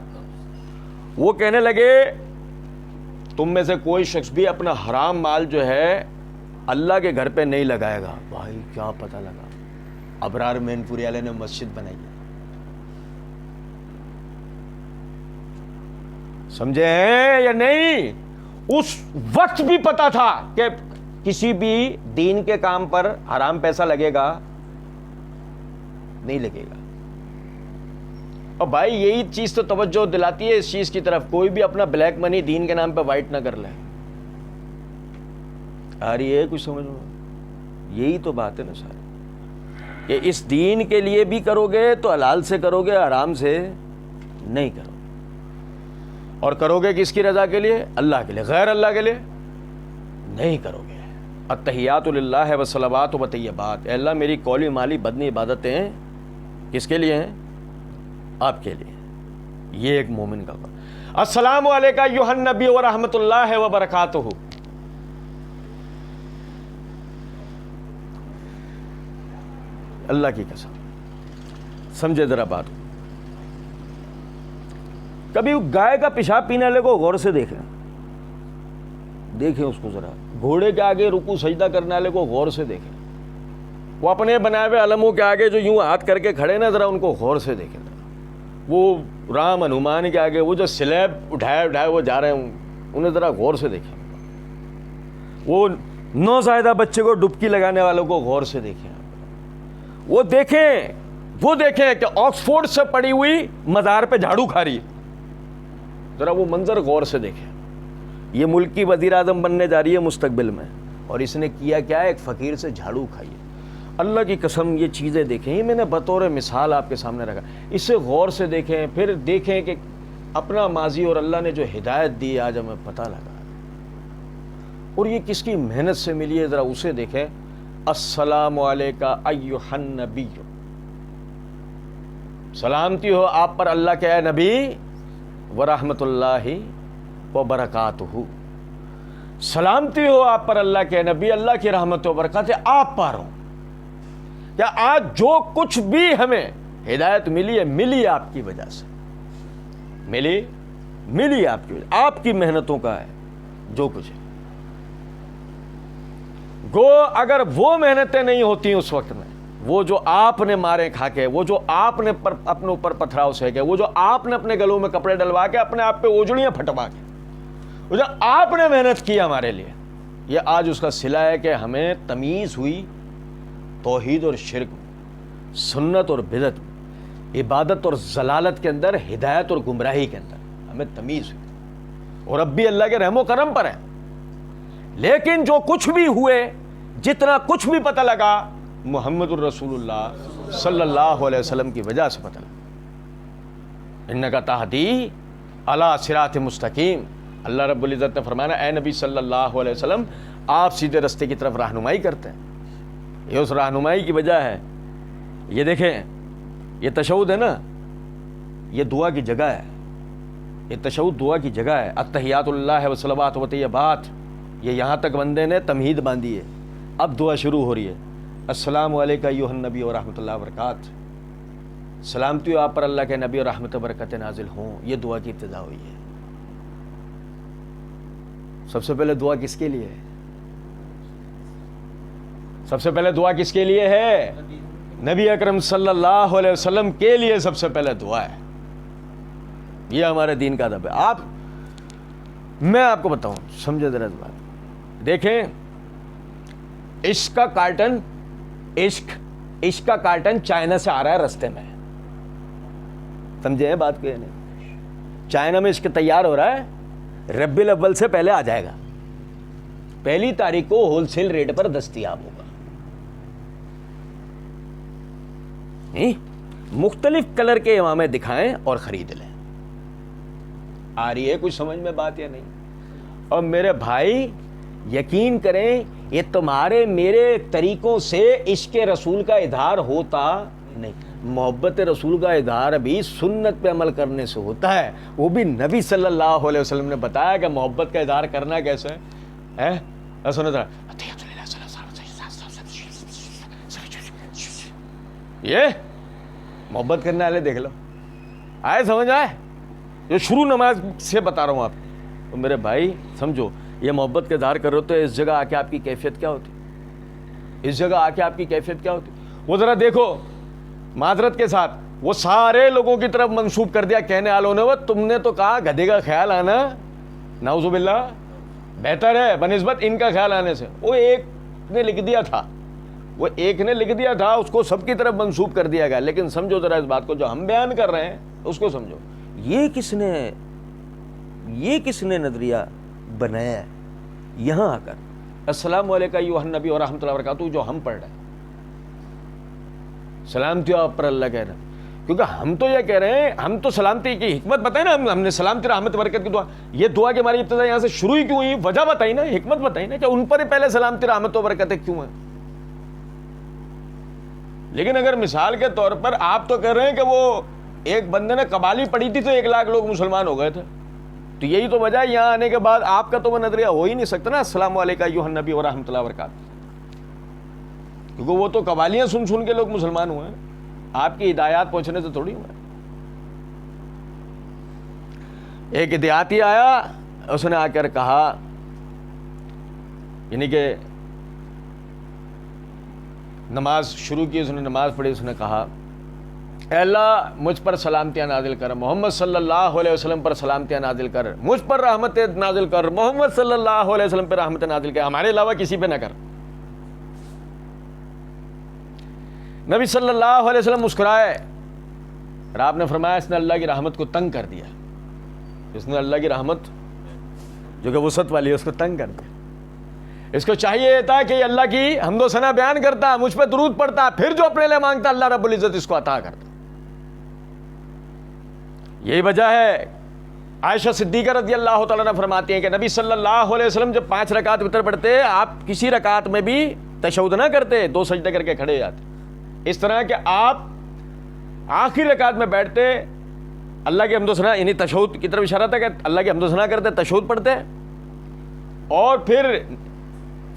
وہ کہنے لگے تم میں سے کوئی شخص بھی اپنا حرام مال جو ہے اللہ کے گھر پہ نہیں لگائے گا. بھائی کیا پتہ لگا، ابرار مین پوری والے نے مسجد بنائی ہے. سمجھے ہیں یا نہیں؟ اس وقت بھی پتا تھا کہ کسی بھی دین کے کام پر حرام پیسہ لگے گا نہیں لگے گا. اور بھائی یہی چیز تو توجہ دلاتی ہے اس چیز کی طرف، کوئی بھی اپنا بلیک منی دین کے نام پہ وائٹ نہ کر لے. آ رہی ہے کچھ سمجھ میں؟ یہی تو بات ہے نا ساری، کہ اس دین کے لیے بھی کرو گے تو حلال سے کرو گے، حرام سے نہیں کرو گے. اور کرو گے کس کی رضا کے لیے؟ اللہ کے لیے. غیر اللہ کے لیے نہیں کرو گے. التحیات للہ والصلوات والطیبات، اے اللہ میری قولی مالی بدنی عبادتیں کس کے لیے ہیں؟ آپ کے لیے. یہ ایک مومن کا کام. السلام علیکم ایھا النبی ورحمۃ اللہ وبرکاتہ. اللہ کی قسم سمجھے ذرا بات. کبھی گائے کا پیشاب پینے والے کو غور سے دیکھیں اس کو ذرا. گھوڑے کے آگے رکوع سجدہ کرنے والے کو غور سے دیکھیں. وہ اپنے بنائے ہوئے علموں کے آگے جو یوں ہاتھ کر کے کھڑے نا، ذرا ان کو غور سے دیکھیں. وہ رام ہنومان کے آگے وہ جو سلیب اٹھائے وہ جا رہے ہیں، انہیں ذرا غور سے دیکھیں. وہ نوزائیدہ بچے کو ڈبکی لگانے والوں کو غور سے دیکھیں. وہ دیکھیں کہ آکسفورڈ سے پڑی ہوئی مزار پہ جھاڑو کھا رہی ہے. ذرا وہ منظر غور سے دیکھیں. یہ ملک کی وزیر اعظم بننے جا رہی ہے مستقبل میں، اور اس نے کیا کیا ہے؟ ایک فقیر سے جھاڑو کھائی ہے. اللہ کی قسم یہ چیزیں دیکھیں، یہ میں نے بطور مثال آپ کے سامنے رکھا. اسے غور سے دیکھیں، پھر دیکھیں کہ اپنا ماضی اور اللہ نے جو ہدایت دی آج ہمیں پتہ لگا، اور یہ کس کی محنت سے ملی ہے، ذرا اسے دیکھیں. السلام علیکم ایھا النبی، سلامتی ہو آپ پر اللہ کے اے نبی، ورحمۃ اللہ وبرکاتہ، سلامتی ہو آپ پر اللہ کے نبی، اللہ کی رحمت و برکات آپ پر ہوں. کیا آج جو کچھ بھی ہمیں ہدایت ملی ہے، ملی آپ کی وجہ سے، ملی آپ کی وجہ، آپ کی محنتوں کا ہے جو کچھ ہے. گو اگر وہ محنتیں نہیں ہوتی اس وقت میں، وہ جو آپ نے مارے کھا کے، وہ جو آپ نے اپنے اوپر پتھراؤ سہکے، وہ جو آپ نے اپنے گلوں میں کپڑے ڈلوا کے اپنے آپ پہ اوجڑیاں پھٹوا کے، وہ جو آپ نے محنت کی ہمارے لیے، یہ آج اس کا صلہ ہے کہ ہمیں تمیز ہوئی توحید اور شرک، سنت اور بدعت، عبادت اور ضلالت کے اندر، ہدایت اور گمراہی کے اندر ہمیں تمیز ہوئی. اور اب بھی اللہ کے رحم و کرم پر ہے. لیکن جو کچھ بھی ہوئے، جتنا کچھ بھی پتہ لگا، محمد الرسول اللہ صلی اللہ علیہ وسلم کی وجہ سے پتہ لگا. انک تہدی الی صراط مستقیم. اللہ رب العزت نے فرمایا اے نبی صلی اللہ علیہ وسلم، آپ سیدھے راستے کی طرف رہنمائی کرتے ہیں. یہ اس رہنمائی کی وجہ ہے. یہ دیکھیں، یہ تشہد ہے نا، یہ دعا کی جگہ ہے. یہ تشہد دعا کی جگہ ہے. التحیات للہ والصلوات والطیبات، یہ یہاں تک بندے نے تمہید باندھی ہے. اب دعا شروع ہو رہی ہے. السلام علیکم ایھا النبی ورحمۃ اللہ وبرکاتہ، سلامتی ہو آپ پر اللہ کے نبی اور رحمت و برکت نازل ہوں. یہ دعا کی ابتدا ہوئی ہے. سب سے پہلے دعا کس کے لیے ہے؟ سب سے پہلے دعا کس کے لیے ہے؟ نبی اکرم صلی اللہ علیہ وسلم کے لیے سب سے پہلے دعا ہے. یہ ہمارے دین کا ادب ہے. میں آپ کو بتاؤں، سمجھے ذرا بات. دیکھیں، عشق کا کارٹن چائنا سے آ رہا ہے رستے میں. سمجھے ہیں بات کو یا نہیں؟ چائنا میں عشق تیار ہو رہا ہے، ربیع الاول سے پہلے آ جائے گا. 1 تاریخ کو ہول سیل ریٹ پر دستیاب ہوگا. مختلف کلر کے امامے دکھائیں اور خرید لیں. آ رہی ہے کچھ سمجھ میں بات یا نہیں؟ اور میرے بھائی یقین کریں، یہ تمہارے میرے طریقوں سے عشق رسول کا اظہار ہوتا نہیں. محبت رسول کا اظہار بھی سنت پہ عمل کرنے سے ہوتا ہے. وہ بھی نبی صلی اللہ علیہ وسلم نے بتایا کہ محبت کا اظہار کرنا کیسے ہے. سنو ذرا, یہ محبت کرنے والے دیکھ لو, آئے سمجھ آئے, جو شروع نماز سے بتا رہا ہوں آپ. تو میرے بھائی سمجھو, یہ محبت کا اظہار کر رہے ہو تو اس جگہ آ کے آپ کی کیفیت کیا ہوتی, اس جگہ آ کے آپ کی کیفیت کیا ہوتی. وہ ذرا دیکھو معذرت کے ساتھ, وہ سارے لوگوں کی طرف منسوب کر دیا کہنے والوں نے, وہ تم نے تو کہا گدھے کا خیال آنا نعوذ باللہ بہتر ہے بنسبت ان کا خیال آنے سے. وہ ایک نے لکھ دیا تھا, وہ ایک نے لکھ دیا تھا, اس کو سب کی طرف منسوب کر دیا گیا. لیکن سمجھو ذرا اس بات کو, جو ہم بیان کر رہے ہیں اس کو سمجھو. یہ کس نے نظریہ بنایا ہے یہاں آ کر. السلام علیکم ایھا النبی ورحمۃ اللہ وبرکاتہ, جو ہم پڑھ رہے ہیں سلامتی آپ پر اللہ کہہ رہے ہیں. کیونکہ ہم تو یہ کہہ رہے ہیں, ہم تو سلامتی کی حکمت بتائیں نا, ہم نے سلامتی رحمت برکت کی دعا, یہ دعا کی ہماری ابتدا یہاں سے شروع ہی کیوں ہوئی, وجہ بتائی نا, حکمت بتائی نا کہ ان پر ہی پہلے سلامتی رحمت و برکتیں کیوں ہیں. لیکن اگر مثال کے طور پر آپ تو کہہ رہے ہیں کہ وہ ایک بندے نے قوالی پڑھی تھی تو 1 لاکھ لوگ مسلمان ہو گئے تھے, تو یہی تو وجہ ہے. یہاں آنے کے بعد آپ کا تو وہ نظریہ ہو ہی نہیں سکتا نا السلام علیکم ایھا النبی ورحمۃ اللہ وبرکاتہ, کیونکہ وہ تو قوالیاں سن کے لوگ مسلمان ہوئے ہیں, آپ کی ہدایات پہنچنے سے تھوڑی ہوئے. ایک دیہاتی آیا, اس نے آ کر کہا, یعنی کہ نماز شروع کی, اس نے نماز پڑھی, اس نے کہا اے اللہ مجھ پر سلامتیاں نازل کر, محمد صلی اللہ علیہ وسلم پر سلامتیاں نازل کر, مجھ پر رحمت نازل کر, محمد صلی اللہ علیہ وسلم پر رحمت نازل کر, ہمارے علاوہ کسی پہ نہ کر. نبی صلی اللہ علیہ وسلم مسکرائے اور آپ نے فرمایا اس نے اللہ کی رحمت کو تنگ کر دیا, اس نے اللہ کی رحمت جو کہ وسعت والی ہے اس کو تنگ کر دیا. اس کو چاہیے تھا کہ اللہ کی حمد و ثنا بیان کرتا, مجھ پہ درود پڑھتا, پھر جو اپنے لیے مانگتا اللہ رب العزت اس کو عطا کرتا. یہی وجہ ہے عائشہ صدیقہ رضی اللہ تعالیٰ عنہ فرماتی ہیں کہ نبی صلی اللہ علیہ وسلم جب 5 رکعت وتر پڑھتے, آپ کسی رکعت میں بھی تشہد نہ کرتے, 2 سجدے کر کے کھڑے جاتے. اس طرح کہ آپ آخری رکعت میں بیٹھتے, اللہ کی حمد و ثنا, یعنی تشہد کی طرف اشارہ تھا کہ اللہ کی حمد و ثنا کرتے, تشہد پڑھتے, اور پھر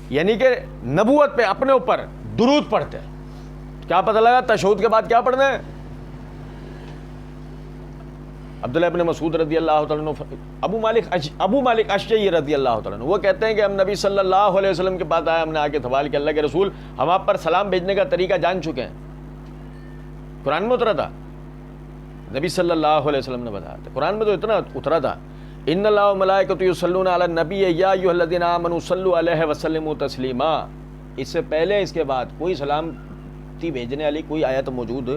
یعنی کہ نبوت پہ اپنے اوپر درود پڑھتے. کیا پتہ لگا تشہد کے بعد کیا پڑھنا ہے؟ عبداللہ ابن مسعود رضی اللہ تعالیٰ عنہ, ابو مالک اشجعی رضی اللہ تعالیٰ عنہ, وہ کہتے ہیں کہ ہم نبی صلی اللہ علیہ وسلم کے پاس آئے, ہم نے آ کے سوال کیا اللہ کے رسول ہم آپ پر سلام بھیجنے کا طریقہ جان چکے ہیں. قرآن میں اترا تھا, نبی صلی اللہ علیہ وسلم نے بتایا تھا, قرآن میں تو اتنا اترا تھا ان اللہ و ملائکۃ یصلون علی النبی یا ایھا الذین آمنوا صلوا علیہ وسلموا تسلیما. اس سے پہلے اس کے بعد کوئی سلامتی بھیجنے والی کوئی آیت موجود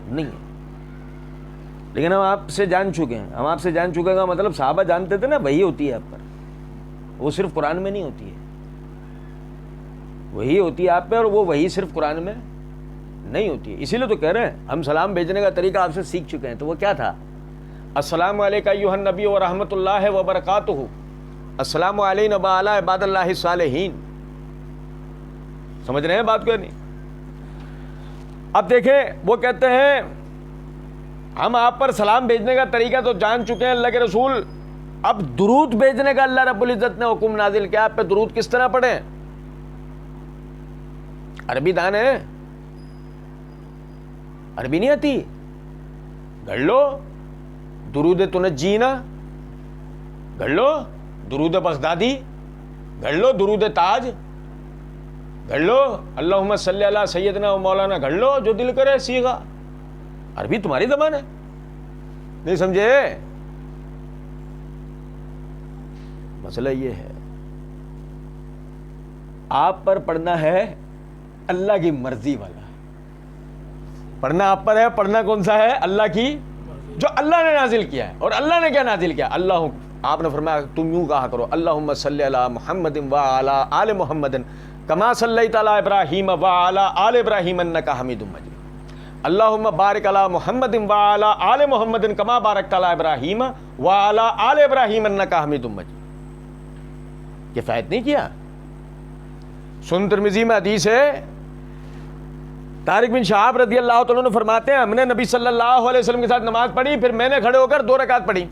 نہیں ہے. لیکن ہم آپ سے جان چکے ہیں, ہم آپ سے جان چکے ہیں مطلب صحابہ جانتے تھے نا وہی ہوتی ہے آپ پر, وہ صرف قرآن میں نہیں ہوتی ہے, وہی ہوتی ہے آپ پہ, اور وہ وہی صرف قرآن میں نہیں ہوتی ہے. اسی لیے تو کہہ رہے ہیں ہم سلام بھیجنے کا طریقہ آپ سے سیکھ چکے ہیں. تو وہ کیا تھا؟ السلام علیکم ایھا النبی ورحمۃ اللہ وبرکاتہ, السلام علینا وعلی عباد اللہ الصالحین. سمجھ رہے ہیں بات کو نہیں؟ اب دیکھیں وہ کہتے ہیں ہم آپ پر سلام بھیجنے کا طریقہ تو جان چکے ہیں اللہ کے رسول, اب درود بھیجنے کا اللہ رب العزت نے حکم نازل کیا, آپ پہ درود کس طرح پڑھیں؟ عربی دان ہے, عربی نہیں آتی, گھڑ لو درود تنجینا, گھڑ لو درود بغدادی, گھڑ لو درود تاج, گھڑ لو اللہم صلی علی سیدنا و مولانا, گھڑ لو جو دل کرے سیغا. عربی تمہاری زبان ہے, نہیں سمجھے؟ مسئلہ یہ ہے آپ پر پڑھنا ہے اللہ کی مرضی والا, پڑھنا آپ پر ہے. پڑھنا کون سا ہے؟ اللہ کی, جو اللہ نے نازل کیا ہے. اور اللہ نے کیا نازل کیا؟ اللہ, آپ نے فرمایا تم یوں کہا کرو اللہم صلی علی محمد وعلی آل محمد کما صلیت علی ابراہیم وعلی آل ابراہیم انک حمید مجید, اللہم بارک علی محمد وعلی آل محمد کما بارکت علی ابراہیم وعلی آل ابراہیم انک حمید مجید. کفایت نہیں کیا؟ سنن ترمذی میں حدیث ہے، طارق بن شہاب رضی اللہ تعالیٰ عنہ فرماتے ہیں ہم نے نبی صلی اللہ علیہ وسلم کے ساتھ نماز پڑھی، پھر میں نے کھڑے ہو کر 2 رکعت پڑھی.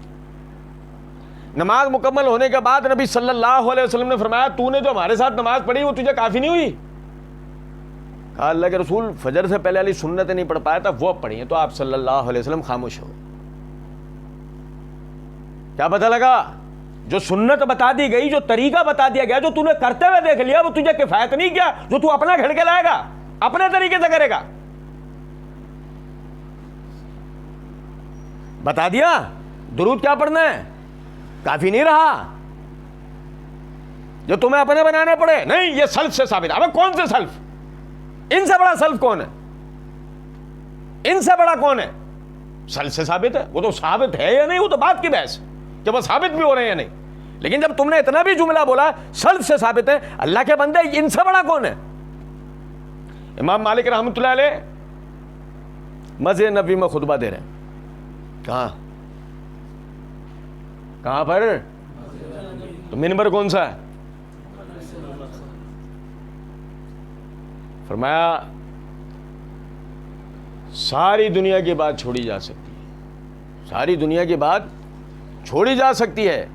نماز مکمل ہونے کے بعد نبی صلی اللہ علیہ وسلم نے فرمایا تو نے جو ہمارے ساتھ نماز پڑھی وہ تجھے کافی نہیں ہوئی؟ کہا اللہ کے رسول فجر سے پہلے والی سنتیں نہیں پڑھ پایا تھا، وہ اب پڑھی ہیں. تو آپ صلی اللہ علیہ وسلم خاموش ہو. کیا پتہ لگا؟ جو سنت بتا دی گئی، جو طریقہ بتا دیا گیا، جو تو نے کرتے ہوئے دیکھ لیا، وہ تجھے کفایت نہیں کیا جو تو اپنا گھڑ کے لائے گا، اپنے طریقے سے کرے گا. بتا دیا درود کیا پڑھنا ہے، کافی نہیں رہا جو تمہیں اپنے بنانے پڑے. نہیں، یہ سلف سے ثابت ہے. اب کون سے سلف؟ ان سے بڑا سلف کون ہے؟ ان سے بڑا کون ہے؟ سلف سے ثابت ہے. وہ تو ثابت ہے یا نہیں وہ تو بات کی بحث کہ وہ ثابت بھی ہو رہے ہیں یا نہیں. لیکن جب تم نے اتنا بھی جملہ بولا سلف سے ثابت ہے، اللہ کے بندے ان سے بڑا کون ہے؟ امام مالک رحمۃ اللہ علیہ مسجد نبوی میں خطبہ دے رہے ہیں. کہاں پر؟ تو منبر کون سا ہے؟ فرمایا ساری دنیا کی بات چھوڑی جا سکتی ہے، ساری دنیا کی بات چھوڑی جا سکتی ہے.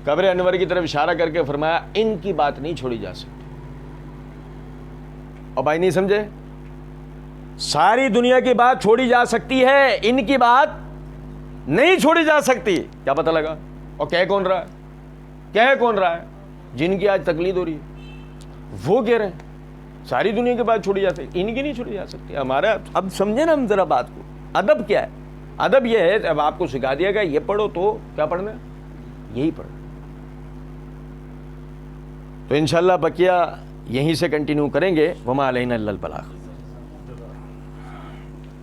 قبر انور کی طرف اشارہ کر کے فرمایا ان کی بات نہیں چھوڑی جا سکتی. اور بھائی نہیں سمجھے؟ ساری دنیا کی بات چھوڑی جا سکتی ہے، ان کی بات نہیں چھوڑی جا سکتی. کیا پتہ لگا؟ اور کہہ کون رہا ہے؟ کہہ کون رہا ہے؟ جن کی آج تقلید ہو رہی ہے وہ کہہ رہے ہیں ساری دنیا کی بات چھوڑی جا سکتی، ان کی نہیں چھوڑی جا سکتی. ہمارا اب سمجھے نا ہم ذرا بات کو. ادب کیا ہے؟ ادب یہ ہے اب آپ کو سکھا دیا گیا یہ پڑھو تو کیا پڑھنا ہے؟ یہی پڑھنا. تو انشاءاللہ بقیہ یہیں سے کنٹینیو کریں گے. وما علینا الا البلاغ.